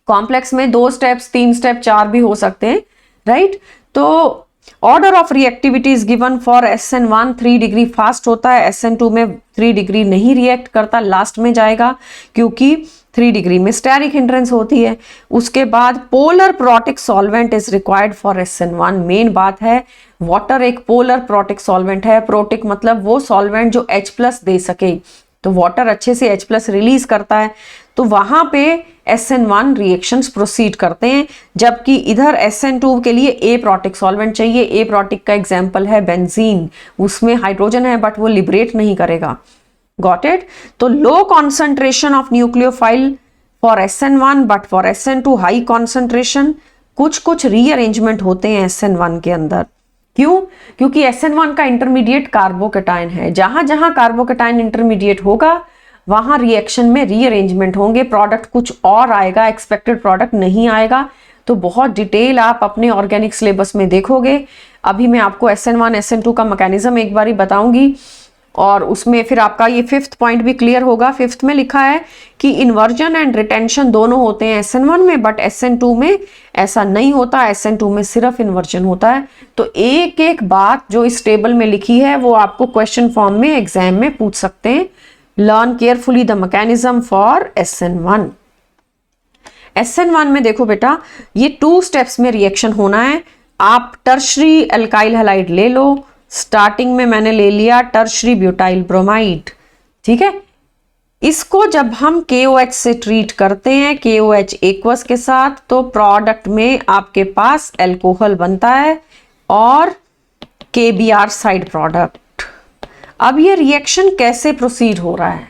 कॉम्प्लेक्स में 2 स्टेप्स, 3 स्टेप, 4 भी हो सकते हैं, राइट। तो order of reactivity is given for SN1 3 degree fast होता है, SN2 में 3 डिग्री नहीं रिएक्ट करता, लास्ट में जाएगा क्योंकि 3 डिग्री में स्टेरिक हिंड्रेंस होती है। उसके बाद polar protic solvent is required for SN1। Main बात है वाटर एक पोलर प्रोटिक सॉल्वेंट है। प्रोटिक मतलब वो सॉल्वेंट जो H+ दे सके, तो वाटर अच्छे से H+ रिलीज करता है, तो वहां पे SN1 रिएक्शंस प्रोसीड करते हैं। जबकि इधर SN2 के लिए A प्रोटिक सॉल्वेंट चाहिए। A प्रोटिक का एग्जांपल है बेंजीन, उसमें हाइड्रोजन है बट वो लिबरेट नहीं करेगा। Got it. तो low concentration of nucleophile for SN1 but for SN2 high concentration. कुछ रीअरेंजमेंट होते हैं SN1 के अंदर। क्यों? क्योंकि SN1 का इंटरमीडिएट कार्बोकेटाइन है। जहां जहां कार्बोकेटाइन इंटरमीडिएट होगा वहां रिएक्शन में रीअरेंजमेंट होंगे, प्रोडक्ट कुछ और आएगा, एक्सपेक्टेड प्रोडक्ट नहीं आएगा। तो बहुत डिटेल आप अपने ऑर्गेनिक सिलेबस में देखोगे। अभी मैं आपको SN1 SN2 का मैकेनिज्म एक बारी बताऊंगी और उसमें फिर आपका ये 5th पॉइंट भी क्लियर होगा। 5th में लिखा है कि इन्वर्जन एंड रिटेंशन दोनों होते हैं SN1 में, बट SN2 में ऐसा नहीं होता, SN2 में सिर्फ इन्वर्जन होता है। तो एक एक बात जो इस टेबल में लिखी है वो आपको क्वेश्चन फॉर्म में एग्जाम में पूछ सकते हैं। Learn carefully the mechanism for SN1। SN1 में देखो बेटा ये 2 स्टेप्स में रिएक्शन होना है। आप टर्शरी एल्काइल हैलाइड ले लो। स्टार्टिंग में मैंने ले लिया टर्शरी ब्यूटाइल ब्रोमाइड, ठीक है। इसको जब हम KOH से ट्रीट करते हैं, KOH एक्वस के साथ, तो प्रोडक्ट में आपके पास एल्कोहल बनता है और KBr साइड प्रोडक्ट। अब ये रिएक्शन कैसे प्रोसीड हो रहा है,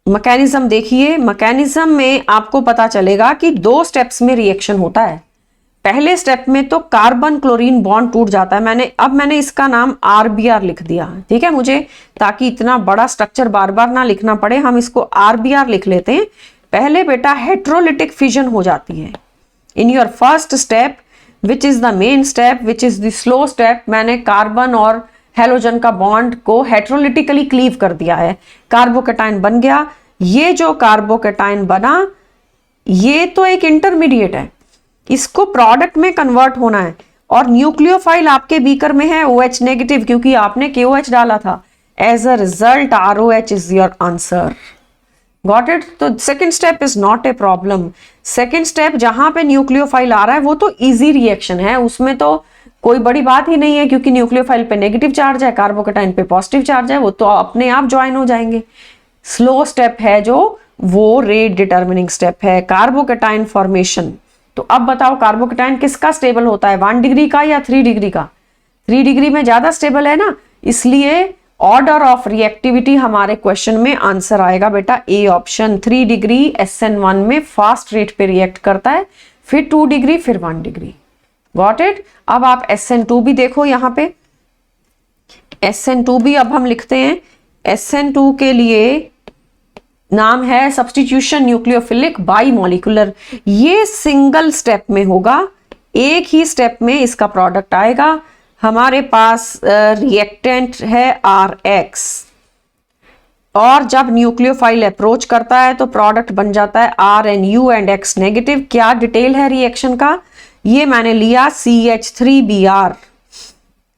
मैकेनिज्म देखिए। मैकेनिज्म में आपको पता चलेगा कि 2 स्टेप्स में रिएक्शन होता है। पहले स्टेप में तो कार्बन क्लोरीन बॉन्ड टूट जाता है। मैंने इसका नाम RBr लिख दिया, ठीक है, मुझे ताकि इतना बड़ा स्ट्रक्चर बार बार ना लिखना पड़े, हम इसको RBr लिख लेते हैं। पहले बेटा हेट्रोलिटिक फिजन हो जाती है in your first step which is the main step, which is the slow step. मैंने कार्बन और हेलोजन का बॉन्ड को हेट्रोलिटिकली क्लीव कर दिया है, कार्बोकेटाइन बन गया। ये जो कार्बोकेटाइन बना ये तो एक इंटरमीडिएट है, इसको प्रोडक्ट में कन्वर्ट होना है और न्यूक्लियोफाइल आपके बीकर में है OH नेगेटिव क्योंकि आपने KOH डाला था। As a result ROH is your answer. Got it. तो second step is not a problem. Second step जहां पे न्यूक्लियोफाइल आ रहा है वो तो इजी रिएक्शन है, उसमें तो कोई बड़ी बात ही नहीं है, क्योंकि न्यूक्लियोफाइल पे नेगेटिव चार्ज है, कार्बोकेटाइन पे पॉजिटिव चार्ज है, वो तो अपने आप ज्वाइन हो जाएंगे। स्लो स्टेप है जो, वो रेट डिटर्मिनिंग स्टेप है, कार्बोकेटाइन फॉर्मेशन। तो अब बताओ कार्बोकेटाइन किसका स्टेबल होता है, 1 डिग्री का या 3 डिग्री का? 3 डिग्री में ज्यादा स्टेबल है ना, इसलिए ऑर्डर ऑफ रिएक्टिविटी हमारे क्वेश्चन में आंसर आएगा बेटा ए ऑप्शन। 3 डिग्री SN1 में फास्ट रेट पे रिएक्ट करता है, फिर 2 डिग्री, फिर 1 डिग्री। Got it? अब आप SN2 भी देखो, यहां पे SN2 भी अब हम लिखते हैं। SN2 के लिए नाम है सब्स्टिट्यूशन न्यूक्लियोफिलिक बाईमोलिकुलर। ये सिंगल स्टेप में होगा, एक ही स्टेप में इसका प्रोडक्ट आएगा। हमारे पास रिएक्टेंट है RX, और जब न्यूक्लियोफाइल अप्रोच करता है तो प्रोडक्ट बन जाता है RNU एंड X नेगेटिव। क्या डिटेल है रिएक्शन का, ये मैंने लिया CH3Br,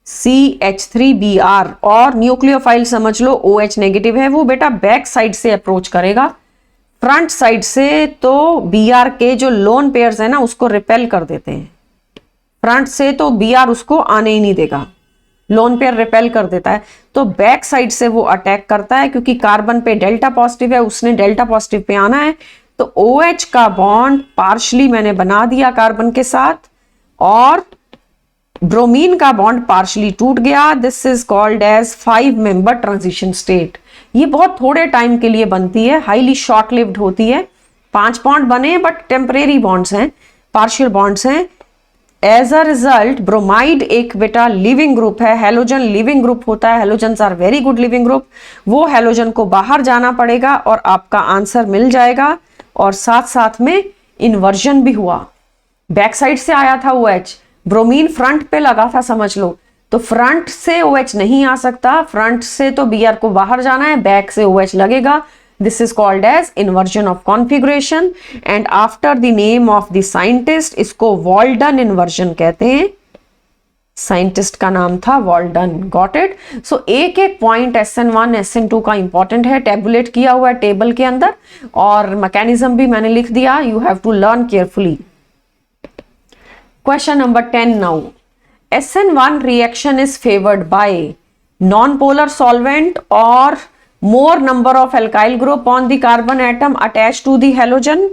CH3Br, और न्यूक्लियोफाइल समझ लो OH नेगेटिव है, वो बेटा बैक साइड से अप्रोच करेगा, फ्रंट साइड से तो Br के जो लोन पेयर्स है ना उसको रिपेल कर देते हैं, फ्रंट से तो Br उसको आने ही नहीं देगा, लोन पेयर रिपेल कर देता है, तो बैक साइड से वो अटैक करता है, क्योंकि कार्बन पे डेल्टा पॉजिटिव है, उसने डेल्टा पॉजिटिव पे आना है, तो OH का बॉन्ड पार्शली मैंने बना दिया कार्बन के साथ, और ब्रोमीन का बॉन्ड पार्शली टूट गया। This is called as 5 member transition state. ये बहुत थोड़े टाइम के लिए बनती है, हाईली शॉर्ट लिव्ड होती है। 5 बॉन्ड बने बट टेम्परेरी बॉन्ड्स हैं, पार्शियल बॉन्ड्स हैं। एज अ रिजल्ट ब्रोमाइड एक बेटा लिविंग ग्रुप है, हेलोजन लिविंग ग्रुप होता है, halogens are very good leaving group. वो हेलोजन को बाहर जाना पड़ेगा और आपका आंसर मिल जाएगा, और साथ साथ में इन्वर्जन भी हुआ, बैक साइड से आया था OH, ब्रोमीन फ्रंट पे लगा था समझ लो, तो फ्रंट से OH नहीं आ सकता, फ्रंट से तो Br को बाहर जाना है, बैक से OH लगेगा। This is called as inversion of configuration, and after the name of the scientist इसको वॉल्डन इन्वर्जन कहते हैं। साइंटिस्ट का नाम था वॉल्डन। Got it? सो एक एक पॉइंट SN1 SN2 का इंपॉर्टेंट है, टेबुलेट किया हुआ है टेबल के अंदर, और मैकेनिज्म भी मैंने लिख दिया, you have to learn carefully. Question number 10 now. SN1 reaction is favored by non-polar solvent or more number of alkyl group on the carbon atom attached to the halogen,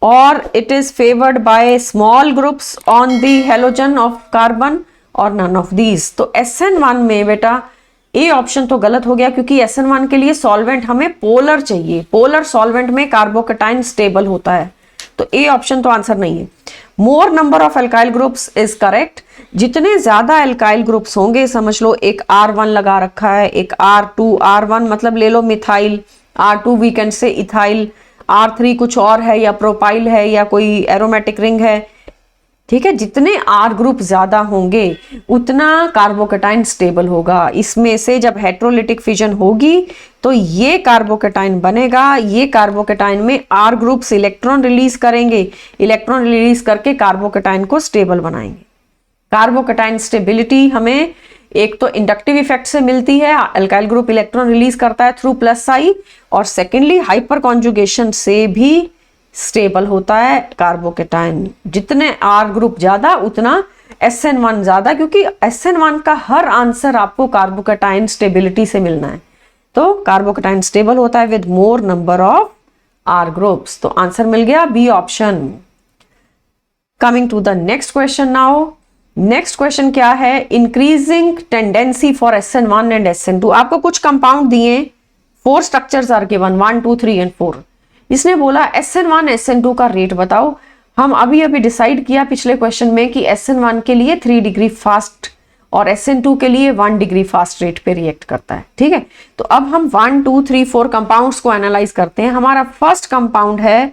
or it is favored by small groups on the halogen of carbon, or none of these. तो SN1 में बेटा A option तो गलत हो गया, क्योंकि SN1 के लिए सॉल्वेंट हमें पोलर चाहिए, पोलर सॉल्वेंट में कार्बोकेटाइन स्टेबल होता है, तो ए ऑप्शन तो आंसर नहीं है। मोर number of alkyl groups is correct. जितने ज्यादा एल्काइल ग्रुप्स होंगे, समझ लो एक R1 लगा रखा है, एक R2, R1 मतलब ले लो मिथाइल, R2 वीकेंड से इथाइल, R3 कुछ और है, या प्रोपाइल है, या कोई एरोमेटिक रिंग है, ठीक है। जितने R ग्रुप ज्यादा होंगे उतना कार्बोकेटाइन स्टेबल होगा। इसमें से जब हेट्रोलिटिक फिजन होगी तो ये कार्बोकेटाइन बनेगा, ये कार्बोकेटाइन में R ग्रुप्स इलेक्ट्रॉन रिलीज करेंगे, इलेक्ट्रॉन रिलीज करके कार्बोकेटाइन को स्टेबल बनाएंगे। कार्बोकेटाइन स्टेबिलिटी हमें एक तो इंडक्टिव इफेक्ट से मिलती है, अल्काइल ग्रुप इलेक्ट्रॉन रिलीज करता है थ्रू प्लस आई, और सेकेंडली हाइपर कॉन्जुगेशन से भी स्टेबल होता है कार्बोकेटाइन। जितने R ग्रुप ज्यादा उतना SN1 ज्यादा, क्योंकि SN1 का हर आंसर आपको कार्बोकेटाइन स्टेबिलिटी से मिलना है, तो कार्बोकेटाइन स्टेबल होता है with more number of R groups. तो आंसर मिल गया B option. Coming to the next question now. Next question क्या है, increasing tendency for SN1 and SN2। आपको कुछ कंपाउंड दिए, 4 स्ट्रक्चर्स आर गिवन, 1 2 3 एंड 4। इसने बोला SN1 SN2 का रेट बताओ। हम अभी डिसाइड किया पिछले क्वेश्चन में कि SN1 के लिए 3 डिग्री फास्ट और SN2 के लिए 1 डिग्री फास्ट रेट पे रिएक्ट करता है, ठीक है। तो अब हम 1 2 3 4 कंपाउंड्स को एनालाइज करते हैं। हमारा फर्स्ट कंपाउंड है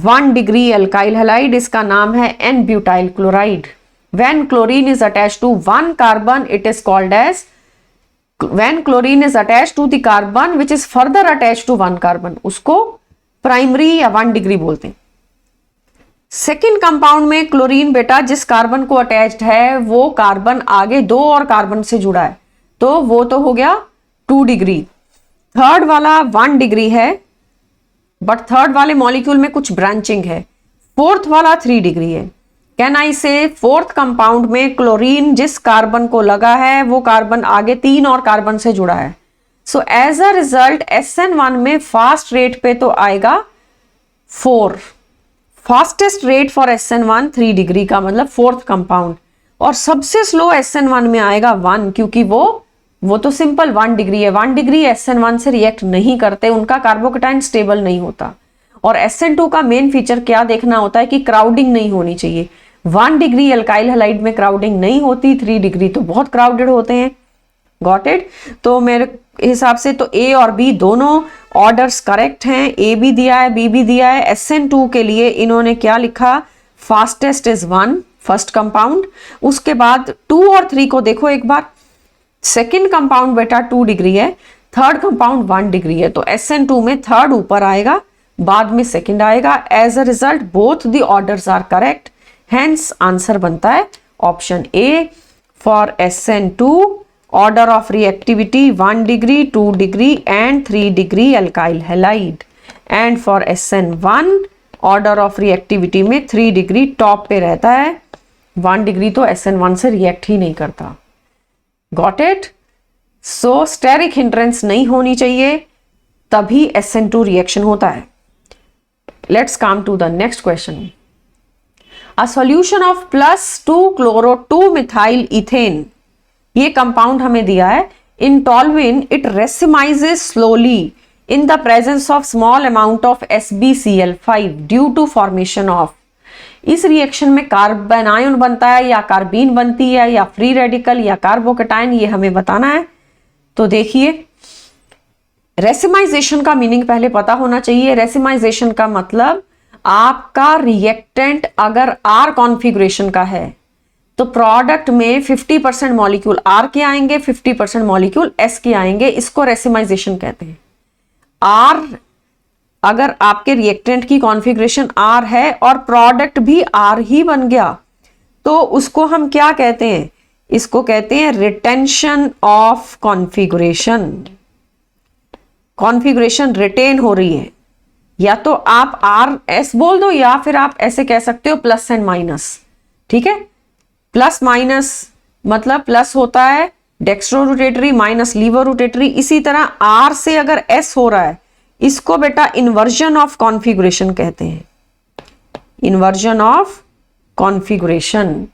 1 डिग्री अल्काइल हैलाइड, इसका नाम है N-ब्यूटाइल chloride. When chlorine is attached to one carbon, it is called as, when chlorine is attached to the carbon which is further attached to one carbon, उसको primary या 1 degree बोलते हैं। Second compound में chlorine बेटा जिस carbon को attached है वो कार्बन आगे 2 और कार्बन से जुड़ा है, तो वो तो हो गया 2 डिग्री। थर्ड वाला 1 डिग्री है, बट थर्ड वाले मॉलिक्यूल में कुछ ब्रांचिंग है। फोर्थ वाला 3 डिग्री है। कैन आई से फोर्थ कंपाउंड में क्लोरीन जिस कार्बन को लगा है वो कार्बन आगे 3 और कार्बन से जुड़ा है। So as a result SN1 में फास्ट रेट पे तो आएगा 4। Fastest rate for SN1 3 degree का मतलब फोर्थ कंपाउंड, और सबसे स्लो SN1 में आएगा 1, क्योंकि वो तो सिंपल 1 डिग्री है। 1 डिग्री SN1 से रिएक्ट नहीं करते, उनका कार्बोकेटाइन स्टेबल नहीं होता। और SN2 का मेन फीचर क्या देखना होता है कि क्राउडिंग नहीं होनी चाहिए। 1 डिग्री अल्काइल हैलाइड में क्राउडिंग नहीं होती, 3 डिग्री तो बहुत क्राउडेड होते हैं। Got it? तो मेरे हिसाब से तो A और B दोनों ऑर्डर्स करेक्ट हैं। A भी दिया है, B भी दिया है। SN2 के लिए इन्होंने क्या लिखा, फास्टेस्ट इज 1 फर्स्ट कंपाउंड। उसके बाद 2 और 3 को देखो एक बार। सेकेंड कंपाउंड बेटा 2 डिग्री है, थर्ड कंपाउंड 1 डिग्री है, तो SN2 में थर्ड ऊपर आएगा, बाद में सेकेंड आएगा। As a result both the orders are correct, hence answer बनता है option A for SN2 order of reactivity 1 degree, 2 degree and 3 degree alkyl halide, and for SN1 order of reactivity में 3 degree top पे रहता है, 1 degree तो SN1 से react ही नहीं करता। Got it? So steric hindrance नहीं होनी चाहिए, तभी SN2 रिएक्शन होता है। Let's come to the next question. A solution of +2 chloro 2 methyl ethane, ये कंपाउंड हमें दिया है। In toluene it racemises slowly in the presence of small amount of SbCl5 due to formation of. इस reaction में carbon ion बनता है या carbene बनती है या फ्री रेडिकल या कार्बोकेटाइन, ये हमें बताना है। तो देखिए, रेसिमाइजेशन का मीनिंग पहले पता होना चाहिए। रेसिमाइजेशन का मतलब आपका रिएक्टेंट अगर R कॉन्फ़िगरेशन का है तो प्रोडक्ट में 50% मॉलिक्यूल R के आएंगे, 50% मॉलिक्यूल S के आएंगे, इसको रेसिमाइजेशन कहते हैं। R अगर आपके रिएक्टेंट की कॉन्फ़िगरेशन R है और प्रोडक्ट भी R ही बन गया तो उसको हम क्या कहते हैं, इसको कहते हैं retention of configuration. Configuration retain हो रही है, या तो आप RS बोल दो या फिर आप ऐसे कह सकते हो प्लस एंड माइनस। ठीक है, प्लस माइनस मतलब प्लस होता है dextro rotatory, minus laevo rotatory. इसी तरह R से अगर S हो रहा है, इसको बेटा इन्वर्जन ऑफ कॉन्फ़िगरेशन कहते हैं, इन्वर्जन ऑफ कॉन्फ़िगरेशन।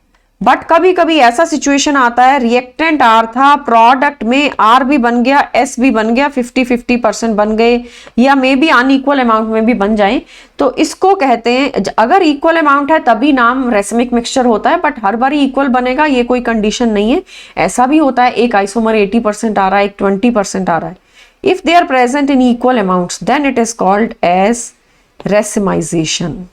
बट कभी कभी ऐसा सिचुएशन आता है रिएक्टेंट R था, प्रोडक्ट में R भी बन गया, S भी बन गया, 50-50% बन गए, या मे बी अनइक्वल अमाउंट में भी बन जाए, तो इसको कहते हैं, अगर इक्वल अमाउंट है तभी नाम रेसिमिक मिक्सचर होता है, बट हर बार इक्वल बनेगा ये कोई कंडीशन नहीं है। ऐसा भी होता है एक आइसोमर 80% आ रहा है, एक 20% आ रहा है। If they are present in equal amounts then it is called as racemisation.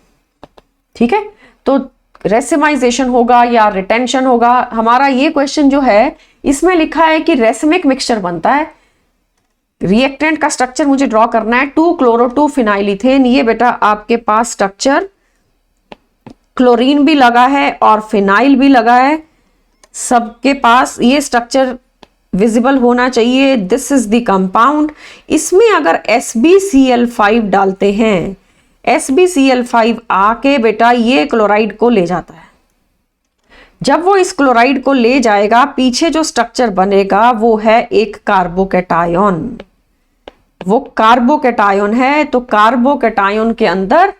ठीक है, तो रेसिमाइजेशन होगा या रिटेंशन होगा। हमारा ये क्वेश्चन जो है इसमें लिखा है कि रेसिमिक मिक्सचर बनता है। रिएक्टेंट का स्ट्रक्चर मुझे ड्रॉ करना है, 2 क्लोरो 2 फिनाइल इथेन। ये बेटा आपके पास स्ट्रक्चर क्लोरीन भी लगा है और फिनाइल भी लगा है, सबके पास ये स्ट्रक्चर विजिबल होना चाहिए। This is the compound. इसमें अगर SbCl5 डालते हैं, SbCl5 आके बेटा ये क्लोराइड को ले जाता है। जब वो इस क्लोराइड को ले जाएगा, पीछे जो स्ट्रक्चर बनेगा वो है एक कार्बोकैटायन। वो कार्बोकैटायन है, तो कार्बोकैटायन के अंदर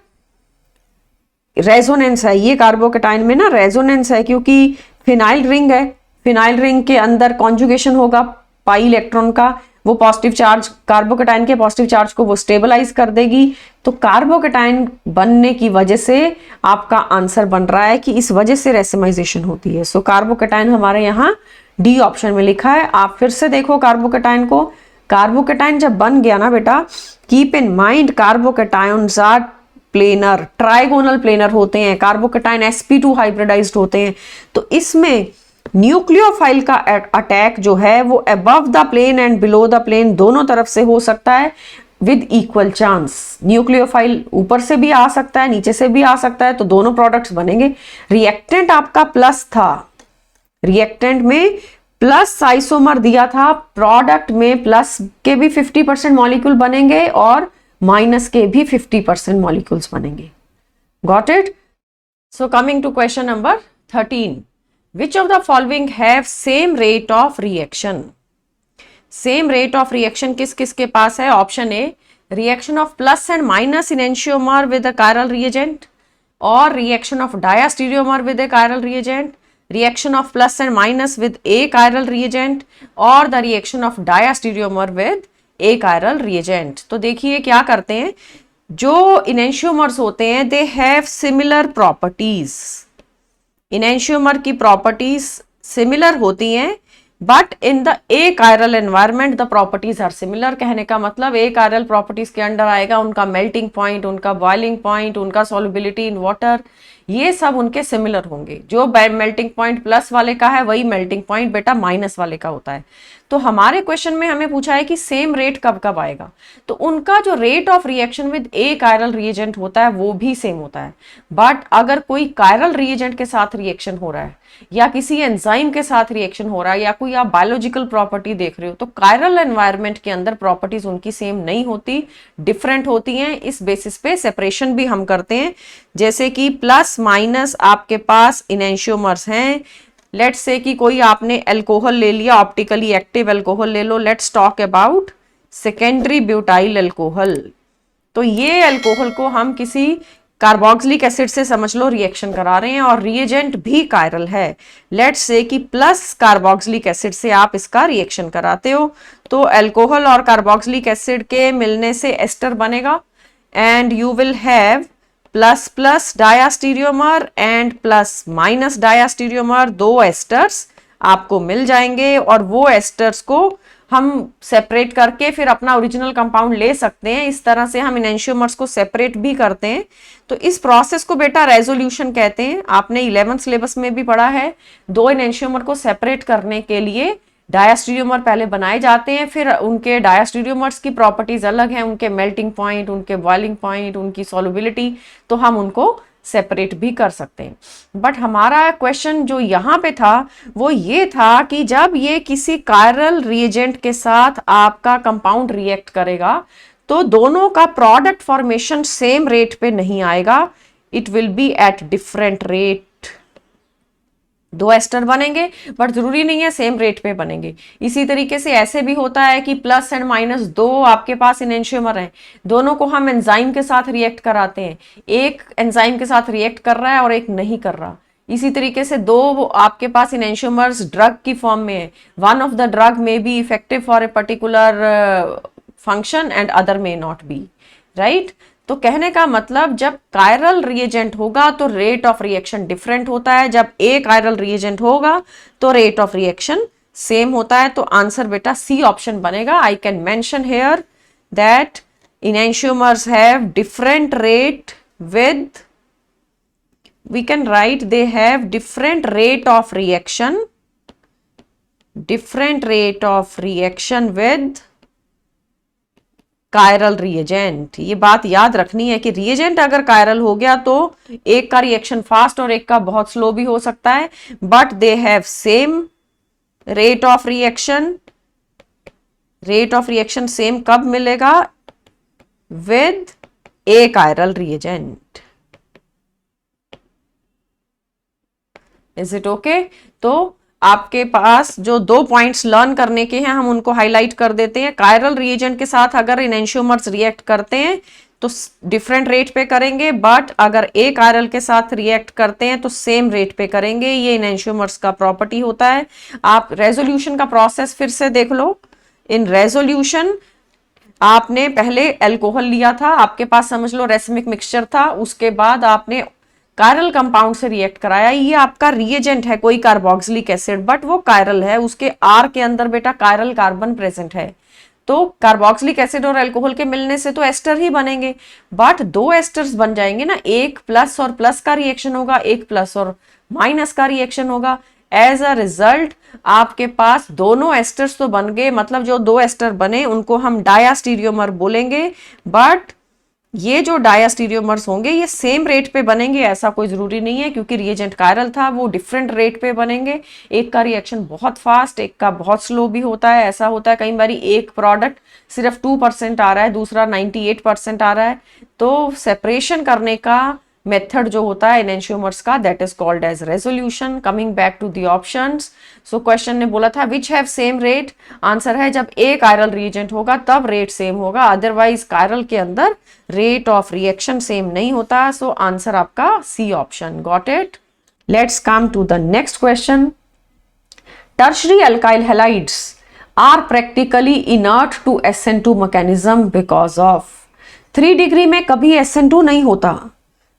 रेजोनेंस है। ये कार्बोकैटायन में ना रेजोनेंस है, क्योंकि फिनाइल रिंग है, फिनाइल रिंग के अंदर कॉन्जुगेशन होगा पाई इलेक्ट्रॉन का, वो पॉजिटिव चार्ज कार्बोकैटायन के पॉजिटिव चार्ज को वो स्टेबलाइज कर देगी। तो कार्बोकैटायन बनने की वजह से आपका आंसर बन रहा है कि इस वजह से रेसिमाइजेशन होती है। सो कार्बोकैटायन हमारे यहाँ डी ऑप्शन में लिखा है। आप फिर से देखो कार्बोकैटायन को। कार्बोकैटायन जब बन गया ना बेटा, keep in mind carbocations are planar, trigonal planar होते हैं। कार्बोकैटायन sp2 हाइब्रिडाइज्ड होते हैं। तो इसमें न्यूक्लियोफाइल का अटैक जो है वो above the plane and below the plane दोनों तरफ से हो सकता है विद इक्वल चांस। न्यूक्लियोफाइल ऊपर से भी आ सकता है, नीचे से भी आ सकता है, तो दोनों प्रोडक्ट्स बनेंगे। रिएक्टेंट आपका प्लस था, रिएक्टेंट में प्लस आइसोमर दिया था, प्रोडक्ट में प्लस के भी 50% मॉलिक्यूल बनेंगे और माइनस के भी 50% मॉलिक्यूल्स बनेंगे। Got it? So coming to question number 13, which of the following have same rate of reaction? Same rate of reaction किस किस के पास है? Option A, reaction of plus and minus enantiomer with a chiral reagent, और reaction of diastereomer with a chiral reagent, reaction of plus and minus with a chiral reagent, और the reaction of diastereomer with a chiral reagent. तो देखिए क्या करते हैं, जो enantiomers होते हैं they have similar properties, enantiomer की प्रॉपर्टीज सिमिलर होती हैं, but in the achiral environment the properties are similar. कहने का मतलब ए कायरल प्रॉपर्टीज के अंडर आएगा उनका मेल्टिंग पॉइंट, उनका बॉइलिंग पॉइंट, उनका सॉल्युबिलिटी इन वाटर, ये सब उनके सिमिलर होंगे। जो मेल्टिंग पॉइंट प्लस वाले का है वही मेल्टिंग पॉइंट बेटा माइनस वाले का होता है। तो हमारे क्वेश्चन में हमें पूछा है कि सेम रेट कब कब आएगा, तो उनका जो rate of reaction with a chiral reagent होता है वो भी सेम होता है। बट अगर कोई कायरल रिएजेंट के साथ रिएक्शन हो रहा है या किसी एंजाइम के साथ रिएक्शन हो रहा है या कोई आप बायोलॉजिकल प्रॉपर्टी देख रहे हो, तो कायरल एनवायरनमेंट के अंदर प्रॉपर्टीज उनकी सेम नहीं होती, डिफरेंट होती हैं। इस बेसिस पे सेपरेशन भी हम करते हैं, जैसे कि प्लस माइनस आपके पास इनेंशियोमर्स हैं। लेट्स से कि कोई आपने अल्कोहल ले लिया, ऑप्टिकली एक्टिव अल्कोहल ले लो, let's talk about secondary butyl alcohol. तो ये अल्कोहल को हम किसी कार्बोक्सिलिक एसिड से समझ लो रिएक्शन करा रहे हैं और रिएजेंट भी कायरल है। लेट्स से कि प्लस कार्बोक्सिलिक एसिड से आप इसका रिएक्शन कराते हो, तो अल्कोहल और कार्बोक्सिलिक एसिड के मिलने से एस्टर बनेगा and you will have plus plus diastereomer and plus minus diastereomer, दो एस्टर्स आपको मिल जाएंगे और वो एस्टर्स को हम सेपरेट करके फिर अपना ओरिजिनल कंपाउंड ले सकते हैं। इस तरह से हम इनेंशियोमर्स को सेपरेट भी करते हैं। तो इस प्रोसेस को बेटा रेजोल्यूशन कहते हैं। आपने 11th सिलेबस में भी पढ़ा है, दो इनेंशियोमर को सेपरेट करने के लिए डायास्टीरियोमर पहले बनाए जाते हैं, फिर उनके डायास्टीरियोमर्स की प्रॉपर्टीज अलग हैं, उनके मेल्टिंग पॉइंट, उनके बॉइलिंग पॉइंट, उनकी सॉल्युबिलिटी, तो हम उनको सेपरेट भी कर सकते हैं। बट हमारा क्वेश्चन जो यहाँ पे था वो ये था कि जब ये किसी कायरल रिएजेंट के साथ आपका कंपाउंड रिएक्ट करेगा तो दोनों का प्रोडक्ट फॉर्मेशन सेम रेट पे नहीं आएगा, it will be at different rate. दो एस्टर बनेंगे बट जरूरी नहीं है सेम रेट पे बनेंगे। इसी तरीके से ऐसे भी होता है कि प्लस एंड माइनस दो आपके पास इनेंशियोमर हैं, दोनों को हम एंजाइम के साथ रिएक्ट कराते हैं, एक एंजाइम के साथ रिएक्ट कर रहा है और एक नहीं कर रहा। इसी तरीके से दो आपके पास इनेंशियोमर्स ड्रग की फॉर्म में है, one of the drug may be effective for a particular function and other may not be, right. तो कहने का मतलब जब कायरल रिएजेंट होगा तो रेट ऑफ रिएक्शन डिफरेंट होता है, जब ए कायरल रिएजेंट होगा तो रेट ऑफ रिएक्शन सेम होता है। तो आंसर बेटा सी ऑप्शन बनेगा। I can mention here that enantiomers have different rate with, we can write they have different rate of reaction with chiral reagent. ये बात याद रखनी है कि रिएजेंट अगर कायरल हो गया तो एक का रिएक्शन फास्ट और एक का बहुत स्लो भी हो सकता है, but they have same rate of reaction. Rate of reaction same कब मिलेगा? With a chiral reagent. Is it okay? तो आपके पास जो दो पॉइंट्स लर्न करने के हैं हम उनको हाईलाइट कर देते हैं। कायरल रिएजेंट के साथ अगर इनेंशियोमर्स रिएक्ट करते हैं तो डिफरेंट रेट पे करेंगे, बट अगर ए कायरल के साथ रिएक्ट करते हैं तो सेम रेट पे करेंगे। ये इनेंशियोमर्स का प्रॉपर्टी होता है। आप रेजोल्यूशन का प्रोसेस फिर से देख लो। इन रेजोल्यूशन आपने पहले अल्कोहल लिया था, आपके पास समझ लो रेसिमिक मिक्सचर था, उसके बाद आपने कायरल कंपाउंड से रिएक्ट कराया। ये आपका रिएजेंट है कोई कार्बोक्सिलिक एसिड, बट वो कायरल है, उसके आर के अंदर बेटा कायरल कार्बन प्रेजेंट है। तो कार्बोक्सिलिक एसिड और अल्कोहल के मिलने से तो एस्टर ही बनेंगे, बट दो एस्टर्स बन जाएंगे ना, एक प्लस और प्लस का रिएक्शन होगा, एक प्लस और माइनस का रिएक्शन होगा। एज अ रिजल्ट आपके पास दोनों एस्टर्स तो बन गए, मतलब जो दो एस्टर बने उनको हम डायास्टीरियोमर बोलेंगे, बट ये जो डायास्टीरियोमर्स होंगे ये सेम रेट पे बनेंगे ऐसा कोई जरूरी नहीं है, क्योंकि रिएजेंट कायरल था, वो डिफरेंट रेट पे बनेंगे। एक का रिएक्शन बहुत फास्ट, एक का बहुत स्लो भी होता है। ऐसा होता है कई बार एक प्रोडक्ट सिर्फ 2% आ रहा है, दूसरा 98% आ रहा है। तो सेपरेशन करने का मेथड जो होता है एनेंशियोमर्स का, that is called as resolution. Coming back to the options, so question ने बोला था which have same rate, answer है जब एक कायरल रिएजेंट होगा तब रेट सेम होगा, अदरवाइज कायरल के अंदर रेट ऑफ रिएक्शन सेम नहीं होता। सो आंसर आपका C option, got it. Let's come to the next question. Tertiary alkyl halides are practically inert to SN2 mechanism because of. 3 degree में कभी SN2 नहीं होता,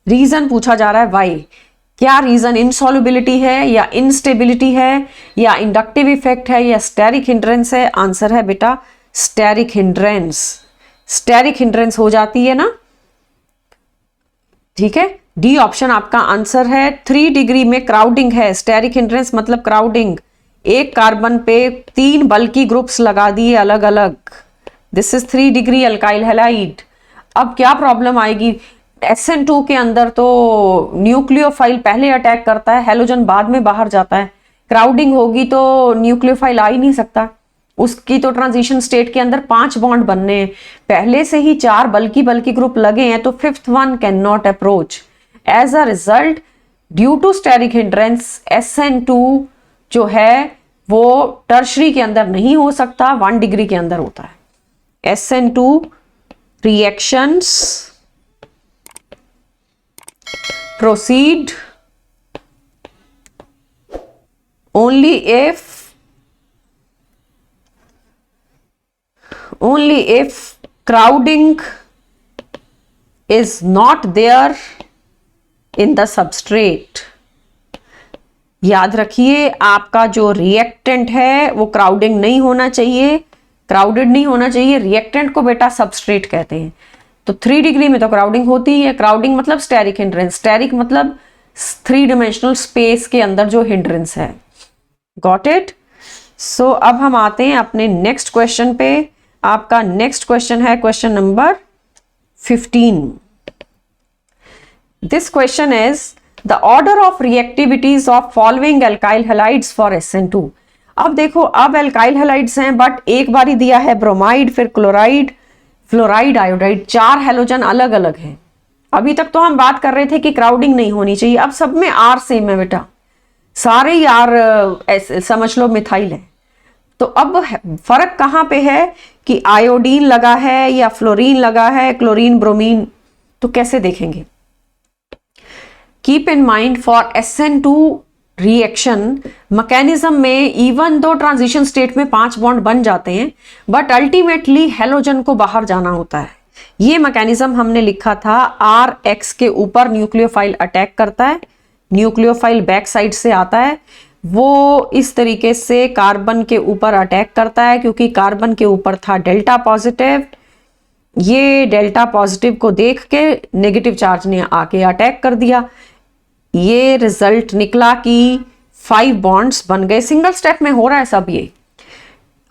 reason पूछा जा रहा है वाई। क्या रीजन इनसॉल्युबिलिटी है या इनस्टेबिलिटी है या इंडक्टिव इफेक्ट है या स्टेरिक हिंड्रेंस है? आंसर है बेटा स्टेरिक हिंड्रेंस। स्टेरिक हिंड्रेंस हो जाती है ना, ठीक है। डी ऑप्शन आपका आंसर है। 3 डिग्री में क्राउडिंग है, स्टेरिक हिंड्रेंस मतलब क्राउडिंग, एक कार्बन पे 3 बल्की ग्रुप्स लगा दिए अलग अलग, this is 3 degree alkyl halide. अब क्या प्रॉब्लम आएगी, SN2 के अंदर तो न्यूक्लियोफाइल पहले अटैक करता है, हेलोजन बाद में बाहर जाता है। क्राउडिंग होगी तो न्यूक्लियोफाइल आ ही नहीं सकता, उसकी तो ट्रांजिशन स्टेट के अंदर 5 बॉन्ड बनने हैं, पहले से ही 4 बल्की ग्रुप लगे हैं, तो 5th one can not approach. As a result due to steric hindrance SN2 जो है वो टर्शरी के अंदर नहीं हो सकता, 1 डिग्री के अंदर होता है। SN2 reactions proceed only if crowding is not there in the substrate। याद रखिए आपका जो रिएक्टेंट है वो क्राउडिंग नहीं होना चाहिए, क्राउडेड नहीं होना चाहिए, रिएक्टेंट को बेटा सबस्ट्रेट कहते हैं। तो 3 डिग्री में तो क्राउडिंग होती है, क्राउडिंग मतलब स्टेरिक हिंड्रेंस, स्टेरिक मतलब 3 डायमेंशनल स्पेस के अंदर जो हिंड्रेंस है, गॉट इट। सो अब हम आते हैं अपने नेक्स्ट क्वेश्चन पे। आपका नेक्स्ट क्वेश्चन है question number 15। This question is the order of reactivities of following alkyl halides for SN2। अब देखो, अब एल्काइल हैलाइड्स हैं बट एक बारी दिया है ब्रोमाइड, फिर क्लोराइड, फ्लोराइड, आयोडाइड, 4 हैलोजन अलग अलग हैं। अभी तक तो हम बात कर रहे थे कि क्राउडिंग नहीं होनी चाहिए, अब सब में R सेम है बेटा, सारे ही R समझ लो मिथाइल है। तो अब फर्क कहां पे है कि आयोडीन लगा है या फ्लोरीन लगा है, क्लोरीन, ब्रोमीन, तो कैसे देखेंगे? Keep in mind for SN2 reaction mechanism में इवन दो ट्रांजिशन स्टेट में 5 बॉन्ड बन जाते हैं बट अल्टीमेटली हेलोजन को बाहर जाना होता है। ये मैकेनिज्म हमने लिखा था RX के ऊपर न्यूक्लियोफाइल अटैक करता है, न्यूक्लियोफाइल बैक साइड से आता है, वो इस तरीके से कार्बन के ऊपर अटैक करता है क्योंकि कार्बन के ऊपर था डेल्टा पॉजिटिव। ये डेल्टा पॉजिटिव को देख के नेगेटिव चार्ज ने आके अटैक कर दिया, ये रिजल्ट निकला कि 5 बॉन्ड्स बन गए। सिंगल स्टेप में हो रहा है सब ये।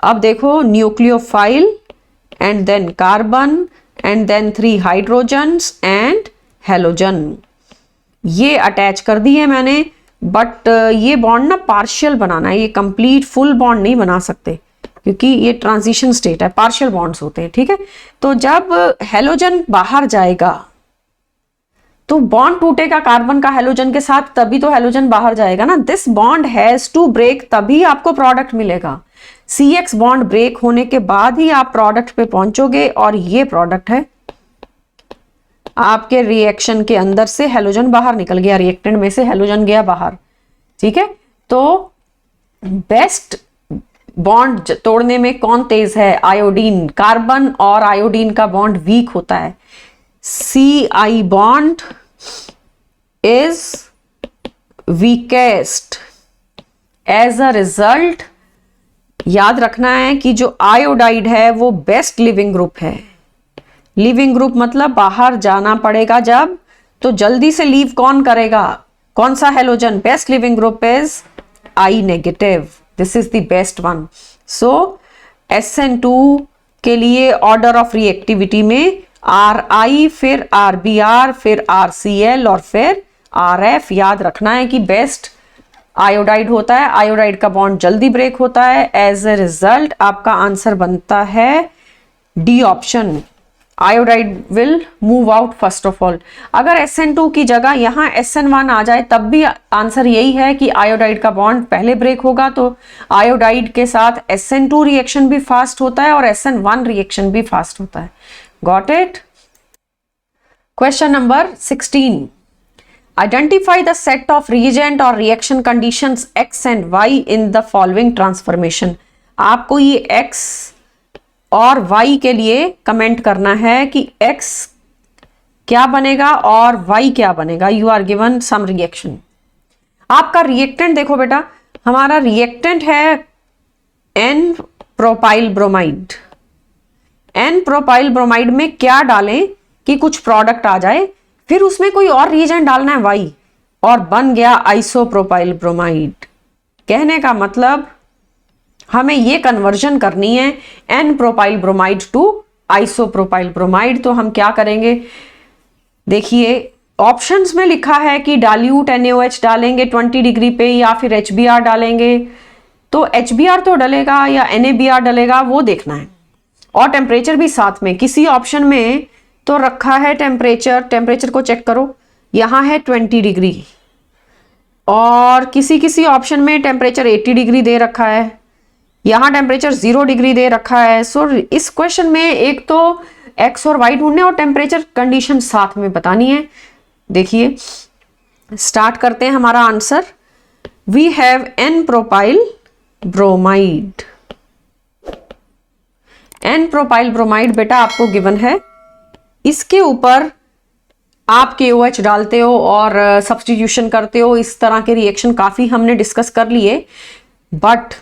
अब देखो nucleophile and then carbon and then 3 hydrogens and halogen, ये अटैच कर दिए मैंने, बट ये बॉन्ड ना पार्शियल बनाना है, ये कंप्लीट फुल बॉन्ड नहीं बना सकते क्योंकि ये ट्रांजिशन स्टेट है, पार्शियल बॉन्ड्स होते हैं, ठीक है। तो जब हेलोजन बाहर जाएगा तो बॉन्ड टूटेगा कार्बन का हेलोजन के साथ, तभी तो हेलोजन बाहर जाएगा ना। This bond has to break, तभी आपको प्रोडक्ट मिलेगा। CX बॉन्ड ब्रेक होने के बाद ही आप प्रोडक्ट पे पहुंचोगे और ये प्रोडक्ट है। आपके रिएक्शन के अंदर से हेलोजन बाहर निकल गया, रिएक्टेंट में से हेलोजन गया बाहर, ठीक है। तो बेस्ट बॉन्ड तोड़ने में कौन तेज है? आयोडीन। कार्बन और आयोडीन का बॉन्ड वीक होता है, CI bond is weakest. As a result याद रखना है कि जो आयोडाइड है वो बेस्ट लिविंग ग्रुप है। लिविंग ग्रुप मतलब बाहर जाना पड़ेगा जब, तो जल्दी से लीव कौन करेगा? कौन सा halogen? Best leaving group is I negative, this is the best one. So SN2 के लिए ऑर्डर ऑफ रिएक्टिविटी में RI, फिर RBr, फिर RCl और फिर RF। याद रखना है कि बेस्ट आयोडाइड होता है, आयोडाइड का बॉन्ड जल्दी ब्रेक होता है। एज ए रिजल्ट आपका आंसर बनता है D option, iodide will move out first of all. अगर SN2 की जगह यहाँ SN1 आ जाए तब भी आंसर यही है कि आयोडाइड का बॉन्ड पहले ब्रेक होगा, तो आयोडाइड के साथ SN2 रिएक्शन भी फास्ट होता है और SN1 रिएक्शन भी फास्ट होता है। Got it? Question number 16, identify the set of reagent और reaction conditions X and Y in the following transformation. आपको ये X और Y के लिए कमेंट करना है कि X क्या बनेगा और Y क्या बनेगा। You are given some reaction. आपका रिएक्टेंट देखो बेटा, हमारा रिएक्टेंट है N propyl bromide. N propyl bromide में क्या डालें कि कुछ प्रोडक्ट आ जाए, फिर उसमें कोई और रिएजेंट डालना है Y, और बन गया आइसोप्रोपाइल ब्रोमाइड। कहने का मतलब हमें ये कन्वर्जन करनी है N propyl bromide to isopropyl bromide. तो हम क्या करेंगे, देखिए ऑप्शंस में लिखा है कि डाइल्यूट NaOH डालेंगे 20 डिग्री पे या फिर HBr डालेंगे। तो HBr तो डलेगा या NaBr डलेगा वो देखना है, और टेम्परेचर भी साथ में। किसी ऑप्शन में तो रखा है टेम्परेचर को चेक करो, यहाँ है 20 डिग्री, और किसी ऑप्शन में टेम्परेचर 80 डिग्री दे रखा है, यहाँ टेम्परेचर 0 डिग्री दे रखा है। सो इस क्वेश्चन में एक तो X और Y ढूंढने और टेम्परेचर कंडीशन साथ में बतानी है। देखिए स्टार्ट करते हैं हमारा answer. We have N propyl bromide. N propyl bromide बेटा आपको गिवन है, इसके ऊपर आप KOH डालते हो और सब्स्टिट्यूशन करते हो। इस तरह के रिएक्शन काफी हमने डिस्कस कर लिए, बट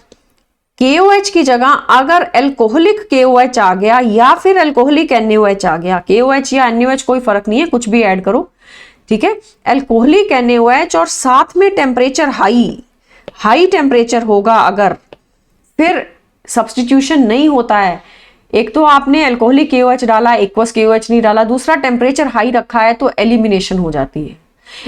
KOH की जगह अगर एल्कोहलिक KOH आ गया या फिर एल्कोहलिक NaOH आ गया, KOH या NaOH कोई फर्क नहीं है, कुछ भी ऐड करो, ठीक है। एल्कोहलिक NaOH और साथ में टेम्परेचर हाई टेम्परेचर होगा अगर, फिर सब्स्टिट्यूशन नहीं होता है। एक तो आपने एल्कोहलिक KOH डाला, एक्वस KOH नहीं डाला, दूसरा टेम्परेचर हाई रखा है, तो एलिमिनेशन हो जाती है।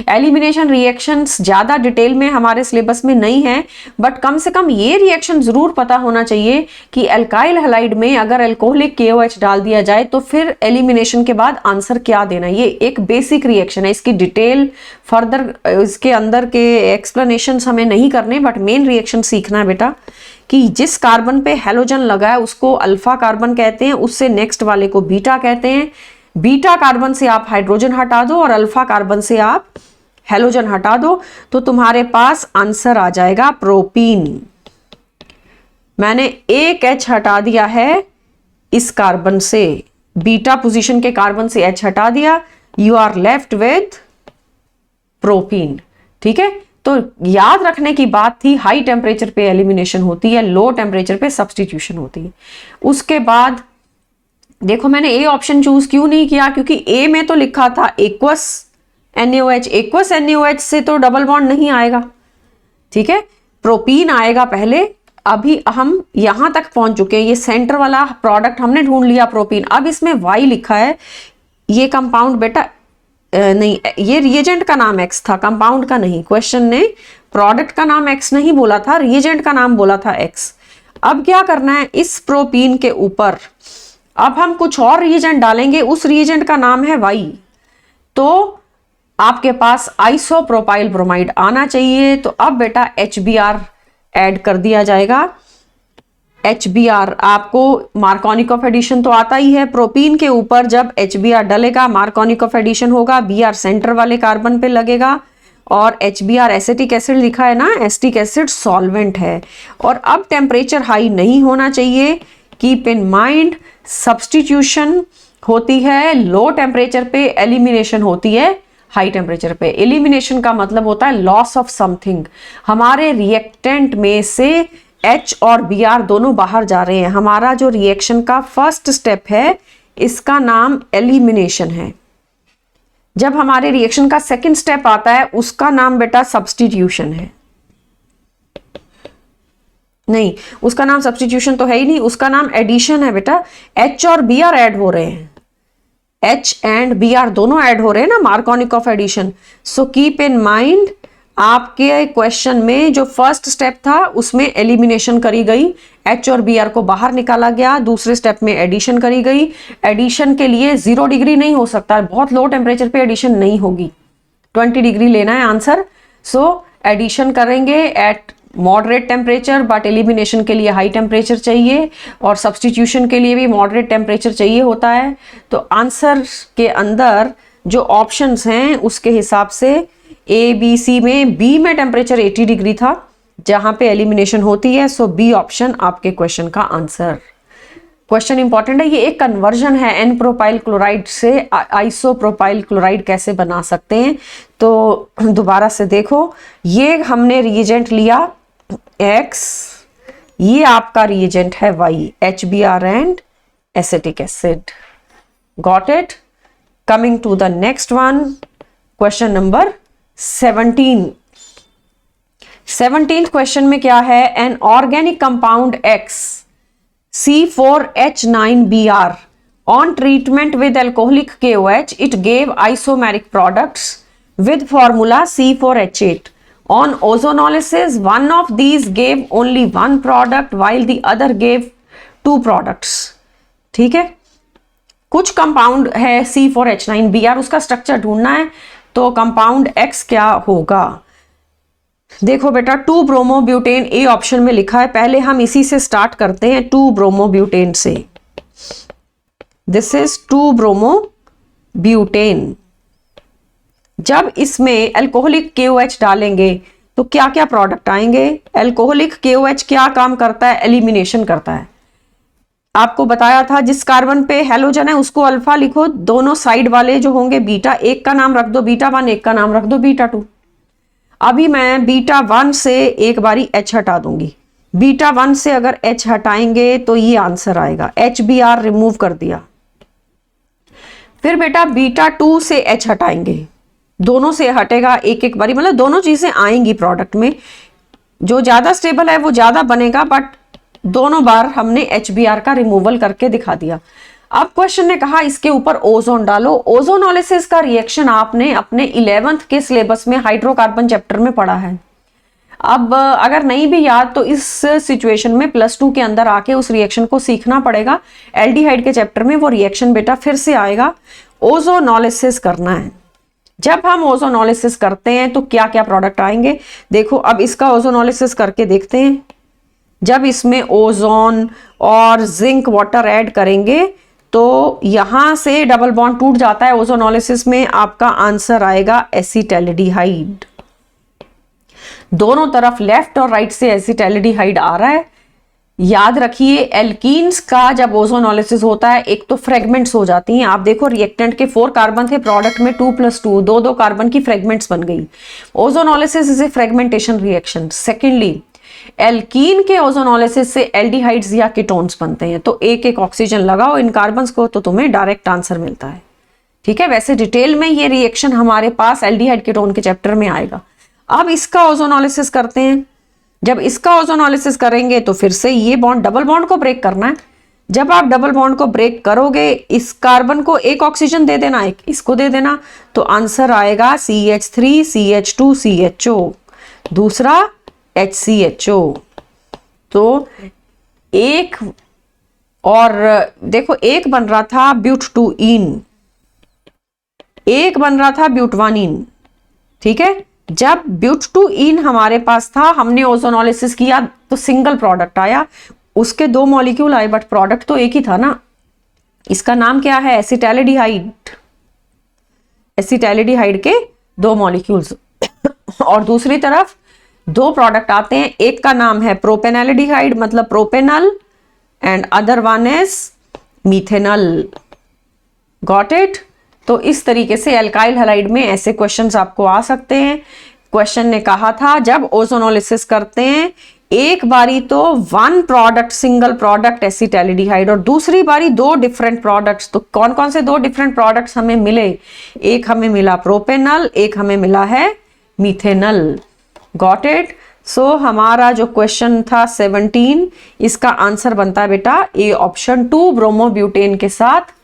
एलिमिनेशन रिएक्शंस ज्यादा डिटेल में हमारे सिलेबस में नहीं है, बट कम से कम ये रिएक्शन जरूर पता होना चाहिए कि एल्काइल हैलाइड में अगर एल्कोहलिक KOH डाल दिया जाए तो फिर एलिमिनेशन के बाद आंसर क्या देना। ये एक बेसिक रिएक्शन है, इसकी डिटेल फर्दर इसके अंदर के एक्सप्लेनेशंस हमें नहीं करने, बट मेन रिएक्शन सीखना है बेटा कि जिस कार्बन पे हेलोजन लगा है उसको अल्फा कार्बन कहते हैं, उससे नेक्स्ट वाले को बीटा कहते हैं। बीटा कार्बन से आप हाइड्रोजन हटा दो और अल्फा कार्बन से आप हेलोजन हटा दो, तो तुम्हारे पास आंसर आ जाएगा प्रोपीन। मैंने एक H हटा दिया है इस कार्बन से, बीटा पोजीशन के कार्बन से H हटा दिया, you are left with propene. ठीक है, तो याद रखने की बात थी, हाई टेम्परेचर पे एलिमिनेशन होती है, लो टेम्परेचर पे सब्स्टिट्यूशन होती है। उसके बाद देखो मैंने ए ऑप्शन चूज क्यों नहीं किया, क्योंकि ए में तो लिखा था एक्वस NaOH, एक्वस NaOH से तो डबल बॉन्ड नहीं आएगा, ठीक है, प्रोपीन आएगा पहले। अभी हम यहां तक पहुंच चुके हैं, ये सेंटर वाला प्रोडक्ट हमने ढूंढ लिया प्रोपीन। अब इसमें Y लिखा है, ये कंपाउंड बेटा नहीं, ये रिएजेंट का नाम X था, कंपाउंड का नहीं। क्वेश्चन ने प्रोडक्ट का नाम X नहीं बोला था, रिएजेंट का नाम बोला था X। अब क्या करना है, इस प्रोपीन के ऊपर अब हम कुछ और रिएजेंट डालेंगे, उस रिएजेंट का नाम है Y। तो आपके पास आइसोप्रोपाइल ब्रोमाइड आना चाहिए, तो अब बेटा HBr ऐड कर दिया जाएगा। HBr आपको मार्कोनिक ऑफ एडिशन तो आता ही है, प्रोपीन के ऊपर जब HBr डलेगा मार्कोनिक ऑफ एडिशन होगा, Br सेंटर वाले कार्बन पे लगेगा, और HBr एसिटिक एसिड लिखा है ना, एसिटिक एसिड सॉल्वेंट है। और अब टेम्परेचर हाई नहीं होना चाहिए, कीप इन माइंड सब्स्टिट्यूशन होती है लो टेम्परेचर पे, एलिमिनेशन होती है हाई टेम्परेचर पे। एलिमिनेशन का मतलब होता है लॉस ऑफ समथिंग। हमारे रिएक्टेंट में से H और Br दोनों बाहर जा रहे हैं। हमारा जो रिएक्शन का फर्स्ट स्टेप है इसका नाम एलिमिनेशन है। जब हमारे रिएक्शन का सेकंड स्टेप आता है उसका नाम बेटा सब्स्टिट्यूशन है। नहीं, उसका नाम सब्स्टिट्यूशन तो है ही नहीं, उसका नाम एडिशन है बेटा। H और Br ऐड हो रहे हैं, H एंड Br दोनों ऐड हो रहे हैं ना, Markovnikov addition. So keep in mind आपके क्वेश्चन में जो फर्स्ट स्टेप था उसमें एलिमिनेशन करी गई, H और Br को बाहर निकाला गया। दूसरे स्टेप में एडिशन करी गई। एडिशन के लिए 0 डिग्री नहीं हो सकता, बहुत लो टेम्परेचर पे एडिशन नहीं होगी, 20 डिग्री लेना है आंसर। सो एडिशन करेंगे eight moderate temperature, but elimination के लिए हाई टेम्परेचर चाहिए और सब्सटीट्यूशन के लिए भी मॉडरेट टेम्परेचर चाहिए होता है। तो आंसर के अंदर जो ऑप्शंस हैं उसके हिसाब से ए बी सी में बी में टेम्परेचर 80 डिग्री था जहां पे एलिमिनेशन होती है। सो बी ऑप्शन आपके क्वेश्चन का आंसर। क्वेश्चन इंपॉर्टेंट है, ये एक कन्वर्जन है एन प्रोपाइल क्लोराइड से आइसो प्रोपाइल क्लोराइड कैसे बना सकते हैं। तो दोबारा से देखो, ये हमने रिएजेंट लिया X, ये आपका रिएजेंट है Y, HBr and acetic acid. Got it? Coming to the next one, question number 17। 17th question में क्या है? An organic compound X C4H9Br on treatment with alcoholic KOH it gave isomeric products with formula C4H8. On ozonolysis one of these gave only one product while the other gave 2 products. ठीक है, कुछ compound है C4H9Br, उसका structure ढूंढना है। तो compound X क्या होगा? देखो बेटा, 2 ब्रोमोब्यूटेन ए ऑप्शन में लिखा है। पहले हम इसी से स्टार्ट करते हैं, 2 ब्रोमोब्यूटेन से। This is 2 bromobutane. जब इसमें अल्कोहलिक KOH डालेंगे तो क्या क्या प्रोडक्ट आएंगे? अल्कोहलिक KOH क्या काम करता है? एलिमिनेशन करता है। आपको बताया था जिस कार्बन पे हेलोजन है उसको अल्फा लिखो, दोनों साइड वाले जो होंगे बीटा, एक का नाम रख दो बीटा1, एक का नाम रख दो बीटा2। अभी मैं बीटा1 से एक बारी H हटा दूंगी। बीटा1 से अगर H हटाएंगे तो ये आंसर आएगा। HBr रिमूव कर दिया। फिर बेटा बीटा2 से H हटाएंगे, दोनों से हटेगा एक एक बारी, मतलब दोनों चीजें आएंगी प्रोडक्ट में। जो ज्यादा स्टेबल है वो ज्यादा बनेगा, बट दोनों बार हमने HBr का रिमूवल करके दिखा दिया। अब क्वेश्चन ने कहा इसके ऊपर ओजोन डालो। ओजोनोलिसिस का रिएक्शन आपने अपने 11th के सिलेबस में हाइड्रोकार्बन चैप्टर में पढ़ा है। अब अगर नहीं भी याद तो इस सिचुएशन में +2 के अंदर आके उस रिएक्शन को सीखना पड़ेगा। एल्डिहाइड के चैप्टर में वो रिएक्शन बेटा फिर से आएगा। ओजोनोलिसिस करना है। जब हम ओजोनोलिसिस करते हैं तो क्या क्या प्रोडक्ट आएंगे? देखो अब इसका ओजोनोलिसिस करके देखते हैं। जब इसमें ओजोन और जिंक वाटर ऐड करेंगे तो यहां से डबल बॉन्ड टूट जाता है। ओजोनोलिसिस में आपका आंसर आएगा एसिटैल्डिहाइड। दोनों तरफ लेफ्ट और राइट से एसिटैल्डिहाइड आ रहा है। याद रखिए एल्कीन्स का जब ओजोनोलिसिस होता है एक तो फ्रेगमेंट्स हो जाती हैं। आप देखो रिएक्टेंट के 4 कार्बन थे, प्रोडक्ट में 2 + 2 2 कार्बन की फ्रेगमेंट्स बन गई। Ozonolysis is a fragmentation reaction. Secondly alkene के ओजोनोलिसिस से एल्डिहाइड्स या कीटोन्स बनते हैं। तो एक एक ऑक्सीजन लगाओ इन कार्बन्स को तो तुम्हें डायरेक्ट आंसर मिलता है। ठीक है, वैसे डिटेल में ये रिएक्शन हमारे पास एल्डिहाइड कीटोन के चैप्टर में आएगा। अब इसका ओजोनोलिसिस करते हैं। जब इसका ओजोनोलिसिस करेंगे तो फिर से ये बॉन्ड डबल बॉन्ड को ब्रेक करना है। जब आप डबल बॉन्ड को ब्रेक करोगे इस कार्बन को एक ऑक्सीजन दे देना, एक इसको दे देना, तो आंसर आएगा CH3 CH2 CHO, दूसरा HCHO। तो एक और देखो, एक बन रहा था ब्यूट-2-ईन, एक बन रहा था ब्यूटवानीन। ठीक है, जब ब्यूट-2-ईन हमारे पास था हमने ओजोनोलिसिस किया तो सिंगल प्रोडक्ट आया। उसके 2 मॉलिक्यूल आए बट प्रोडक्ट तो एक ही था ना। इसका नाम क्या है? एसिटैल्डिहाइड। एसिटैल्डिहाइड के 2 मॉलिक्यूल्स और दूसरी तरफ 2 प्रोडक्ट आते हैं। एक का नाम है प्रोपेनैल्डिहाइड, मतलब propanal, and other one is methanal. Got it? तो इस तरीके से एल्काइल हैलाइड में ऐसे क्वेश्चंस आपको आ सकते हैं। क्वेश्चन ने कहा था जब ओजोनोलिसिस करते हैं एक बारी तो 1 प्रोडक्ट सिंगल प्रोडक्ट एसिटैल्डिहाइड और दूसरी बारी 2 डिफरेंट प्रोडक्ट्स। तो कौन कौन से 2 डिफरेंट प्रोडक्ट्स हमें मिले? एक हमें मिला प्रोपेनल, एक हमें मिला है मीथेनल। Got it? सो हमारा जो क्वेश्चन था 17, इसका आंसर बनता है बेटा ए ऑप्शन 2 ब्रोमोब्यूटेन के साथ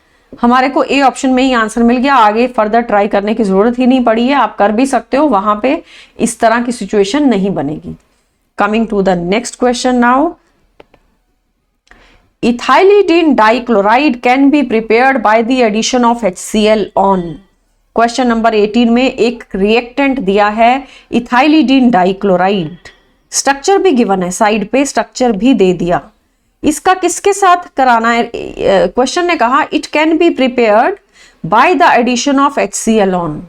हमारे को ए ऑप्शन में ही आंसर मिल गया, आगे फर्दर ट्राई करने की जरूरत ही नहीं पड़ी है, आप कर भी सकते हो, वहां पे इस तरह की सिचुएशन नहीं बनेगी। Coming to the next question now, ethylidene dichloride can be prepared by the addition of HCl on. Question number 18 में एक रिएक्टेंट दिया है इथाइलिडीन डाइक्लोराइड, स्ट्रक्चर भी गिवन है, साइड पे स्ट्रक्चर भी दे दिया। इसका किसके साथ कराना है? क्वेश्चन ने कहा it can be prepared by the addition of HCl on.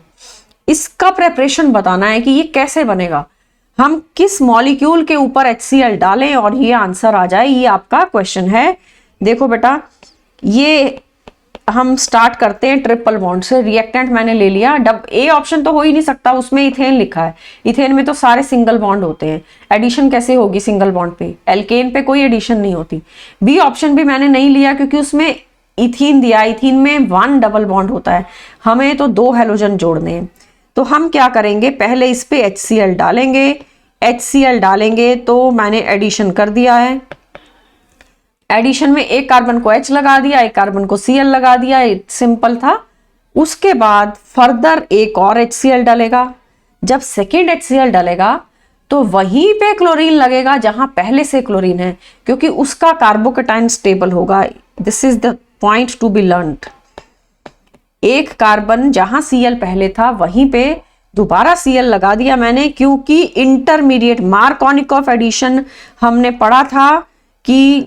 इसका प्रेपरेशन बताना है कि ये कैसे बनेगा, हम किस मॉलिक्यूल के ऊपर HCl डालें और ये आंसर आ जाए, ये आपका क्वेश्चन है। देखो बेटा, ये हम स्टार्ट करते हैं ट्रिपल बॉन्ड से। रिएक्टेंट मैंने ले लिया, ए ऑप्शन तो हो ही नहीं सकता, उसमें इथेन लिखा है, इथेन में तो सारे सिंगल बॉन्ड होते हैं, एडिशन कैसे होगी सिंगल बॉन्ड पे? एल्केन पे कोई एडिशन नहीं होती। बी ऑप्शन भी मैंने नहीं लिया क्योंकि उसमें इथीन दिया, इथीन में 1 डबल बॉन्ड होता है, हमें तो 2 हेलोजन जोड़ने हैं। तो हम क्या करेंगे, पहले इस पे HCl डालेंगे, HCl डालेंगे तो मैंने एडिशन कर दिया है। एडिशन में एक कार्बन को H लगा दिया, एक कार्बन को Cl लगा दिया, सिंपल था। उसके बाद फर्दर एक और HCl डलेगा। जब सेकेंड HCl डलेगा तो वहीं पे क्लोरीन लगेगा जहां पहले से क्लोरीन है, क्योंकि उसका कार्बोकेटाइन स्टेबल होगा। This is the point to be learned. एक कार्बन जहां Cl पहले था वहीं पे दोबारा Cl लगा दिया मैंने, क्योंकि इंटरमीडिएट मार्कोनिकॉफ एडिशन हमने पढ़ा था कि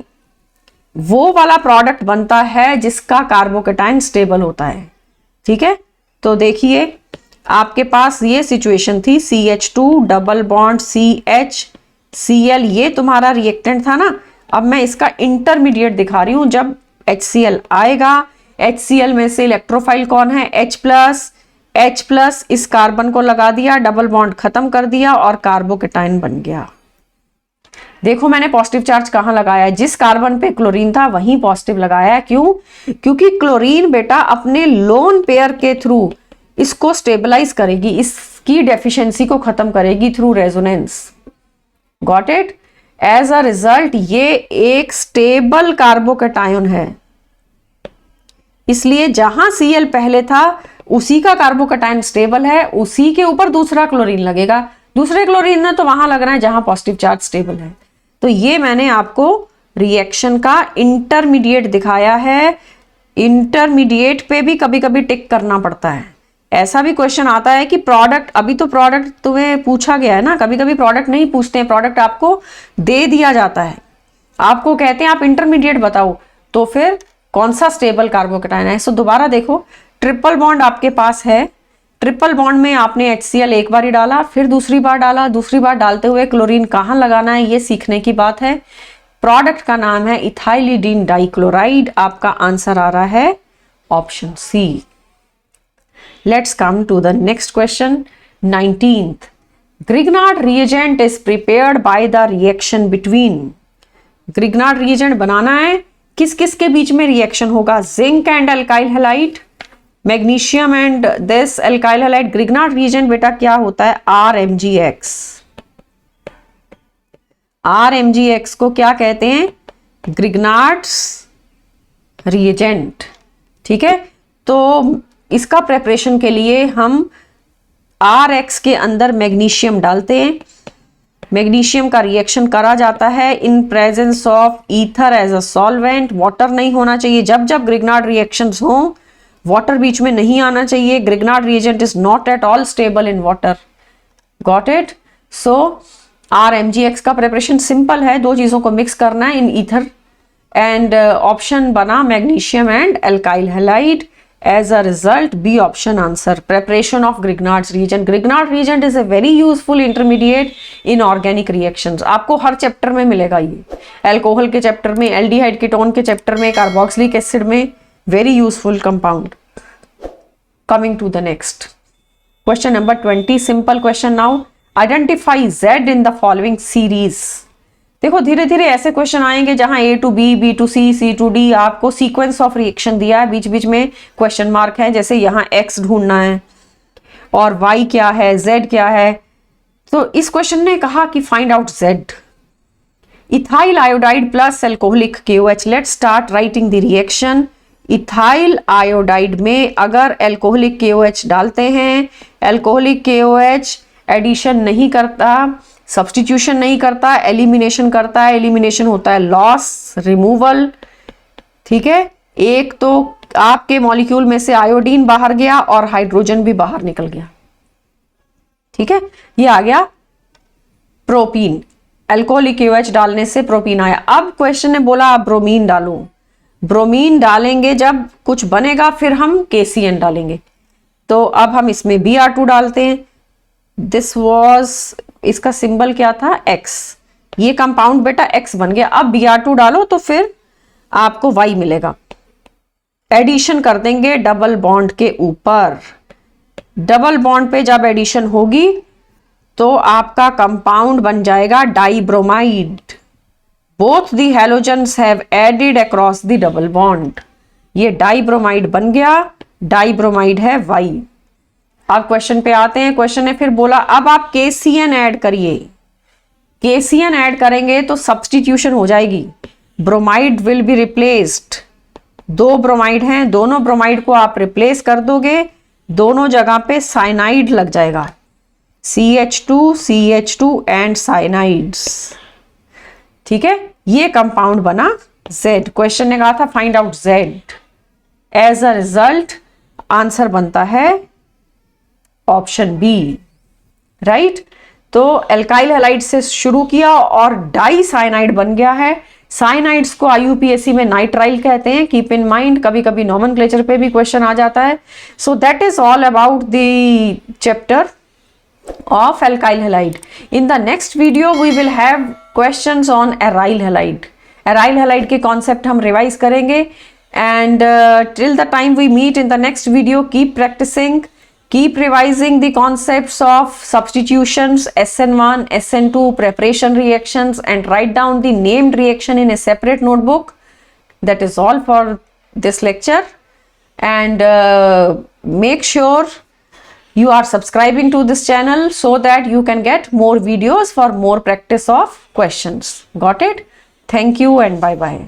वो वाला प्रोडक्ट बनता है जिसका कार्बोकेटाइन स्टेबल होता है। ठीक है, तो देखिए आपके पास ये सिचुएशन थी, CH2 double bond CH Cl, ये तुम्हारा रिएक्टेंट था ना। अब मैं इसका इंटरमीडिएट दिखा रही हूं। जब HCl आएगा, HCl में से इलेक्ट्रोफाइल कौन है? H+, इस कार्बन को लगा दिया, डबल बॉन्ड खत्म कर दिया और कार्बोकेटाइन बन गया। देखो मैंने पॉजिटिव चार्ज कहां लगाया है, जिस कार्बन पे क्लोरीन था वहीं पॉजिटिव लगाया है। क्यों? क्योंकि क्लोरीन बेटा अपने लोन पेयर के थ्रू इसको स्टेबलाइज करेगी, इसकी डेफिशिएंसी को खत्म करेगी through resonance. Got it? As a result ये एक स्टेबल कार्बोकेटायन है, इसलिए जहां Cl पहले था उसी का कार्बोकेटायन स्टेबल है, उसी के ऊपर दूसरा क्लोरीन लगेगा। दूसरे क्लोरीन ने तो वहां लगना है जहां पॉजिटिव चार्ज स्टेबल है। तो ये मैंने आपको रिएक्शन का इंटरमीडिएट दिखाया है। इंटरमीडिएट पे भी कभी कभी टिक करना पड़ता है। ऐसा भी क्वेश्चन आता है कि प्रोडक्ट, अभी तो प्रोडक्ट तुम्हें पूछा गया है ना, कभी कभी प्रोडक्ट नहीं पूछते हैं, प्रोडक्ट आपको दे दिया जाता है, आपको कहते हैं आप इंटरमीडिएट बताओ, तो फिर कौन सा स्टेबल कार्बोकेटायन है। सो दोबारा देखो, ट्रिपल बॉन्ड आपके पास है, ट्रिपल बॉन्ड में आपने HCl एक बार ही डाला, फिर दूसरी बार डाला, दूसरी बार डालते हुए क्लोरीन कहाँ लगाना है ये सीखने की बात है। प्रोडक्ट का नाम है इथाइलिडीन डाइक्लोराइड। आपका आंसर आ रहा है option C. Let's come to the next question, 19th। Grignard reagent is prepared by the reaction between. Grignard reagent बनाना है, किस किस के बीच में रिएक्शन होगा? Zinc and alkyl halide, magnesium and this alkyl halide. Grignard reagent बेटा क्या होता है? RMgX। RMgX को क्या कहते हैं? Grignard's reagent. ठीक है, तो इसका प्रेपरेशन के लिए हम RX के अंदर मैग्नीशियम डालते हैं, मैग्नीशियम का रिएक्शन करा जाता है in presence of ether as a solvent. Water नहीं होना चाहिए, जब जब ग्रिग्नार्ड रिएक्शंस हो वाटर बीच में नहीं आना चाहिए। Grignard reagent is not at all stable in water. Got it? So RMgX का प्रिपरेशन सिंपल है, दो चीजों को मिक्स करना है इन ईथर, एंड ऑप्शन बना magnesium and alkyl halide. As a result, B option answer. Preparation of Grignard's reagent. Grignard reagent is a very useful intermediate in organic reactions. आपको हर chapter में मिलेगा ये, अल्कोहल के chapter में, aldehyde ketone के chapter में, carboxylic acid में, very useful compound. Coming to the next question, number 20. Simple question now. Identify Z in the following series. देखो धीरे धीरे ऐसे क्वेश्चन आएंगे जहां A to B, B to C, C to D, आपको sequence of reaction दिया है, बीच बीच में क्वेश्चन मार्क है, जैसे यहाँ X ढूंढना है और Y क्या है, Z क्या है। तो इस क्वेश्चन ने कहा कि find out Z। Ethyl iodide plus alcoholic KOH। Let's start writing the reaction. Ethyl iodide में अगर एल्कोहलिक KOH डालते हैं, एल्कोहलिक KOH एडिशन नहीं करता, सब्स्टिट्यूशन नहीं करता, एलिमिनेशन करता है। एलिमिनेशन होता है लॉस, रिमूवल, ठीक है। एक तो आपके मॉलिक्यूल में से आयोडीन बाहर गया और हाइड्रोजन भी बाहर निकल गया, ठीक है। ये आ गया प्रोपीन, एल्कोहलिक KOH डालने से प्रोपीन आया। अब क्वेश्चन ने बोला आप ब्रोमीन डालो, ब्रोमीन डालेंगे जब कुछ बनेगा फिर हम KCN डालेंगे। तो अब हम इसमें Br2 डालते हैं। दिस वॉज, इसका सिंबल क्या था, X। ये कंपाउंड बेटा X बन गया। अब Br2 डालो तो फिर आपको Y मिलेगा। एडिशन कर देंगे डबल बॉन्ड के ऊपर। डबल बॉन्ड पे जब एडिशन होगी तो आपका कंपाउंड बन जाएगा dibromide. Both the halogens have added across the double bond. ये डाइब्रोमाइड बन गया, डाइब्रोमाइड है Y। अब क्वेश्चन पे आते हैं। क्वेश्चन ने फिर बोला अब आप KCN ऐड करिए। KCN ऐड करेंगे तो सब्स्टिट्यूशन हो जाएगी, ब्रोमाइड विल बी रिप्लेस्ड। दो ब्रोमाइड हैं, दोनों ब्रोमाइड को आप रिप्लेस कर दोगे, दोनों जगह पे साइनाइड लग जाएगा, CH2 एंड साइनाइड्स, ठीक है। ये कंपाउंड बना Z। क्वेश्चन ने कहा था find out Z। As a result answer बनता है ऑप्शन बी, राइट। तो एल्काइल हैलाइड से शुरू किया और डाई साइनाइड बन गया है। साइनाइड्स को IUPAC में नाइट्राइल कहते हैं, कीप इन माइंड। कभी कभी नॉमेनक्लेचर पे भी क्वेश्चन आ जाता है। So that is all about the chapter of alkyl halide. In the next video we will have questions on aryl halide. Aryl halide के concept हम revise करेंगे and till the time we meet in the next video, keep practicing, keep revising the concepts of substitutions, SN1, SN2, preparation reactions, and write down the named reaction in a separate notebook. That is all for this lecture, and make sure you are subscribing to this channel so that you can get more videos for more practice of questions. Got it? Thank you and bye bye.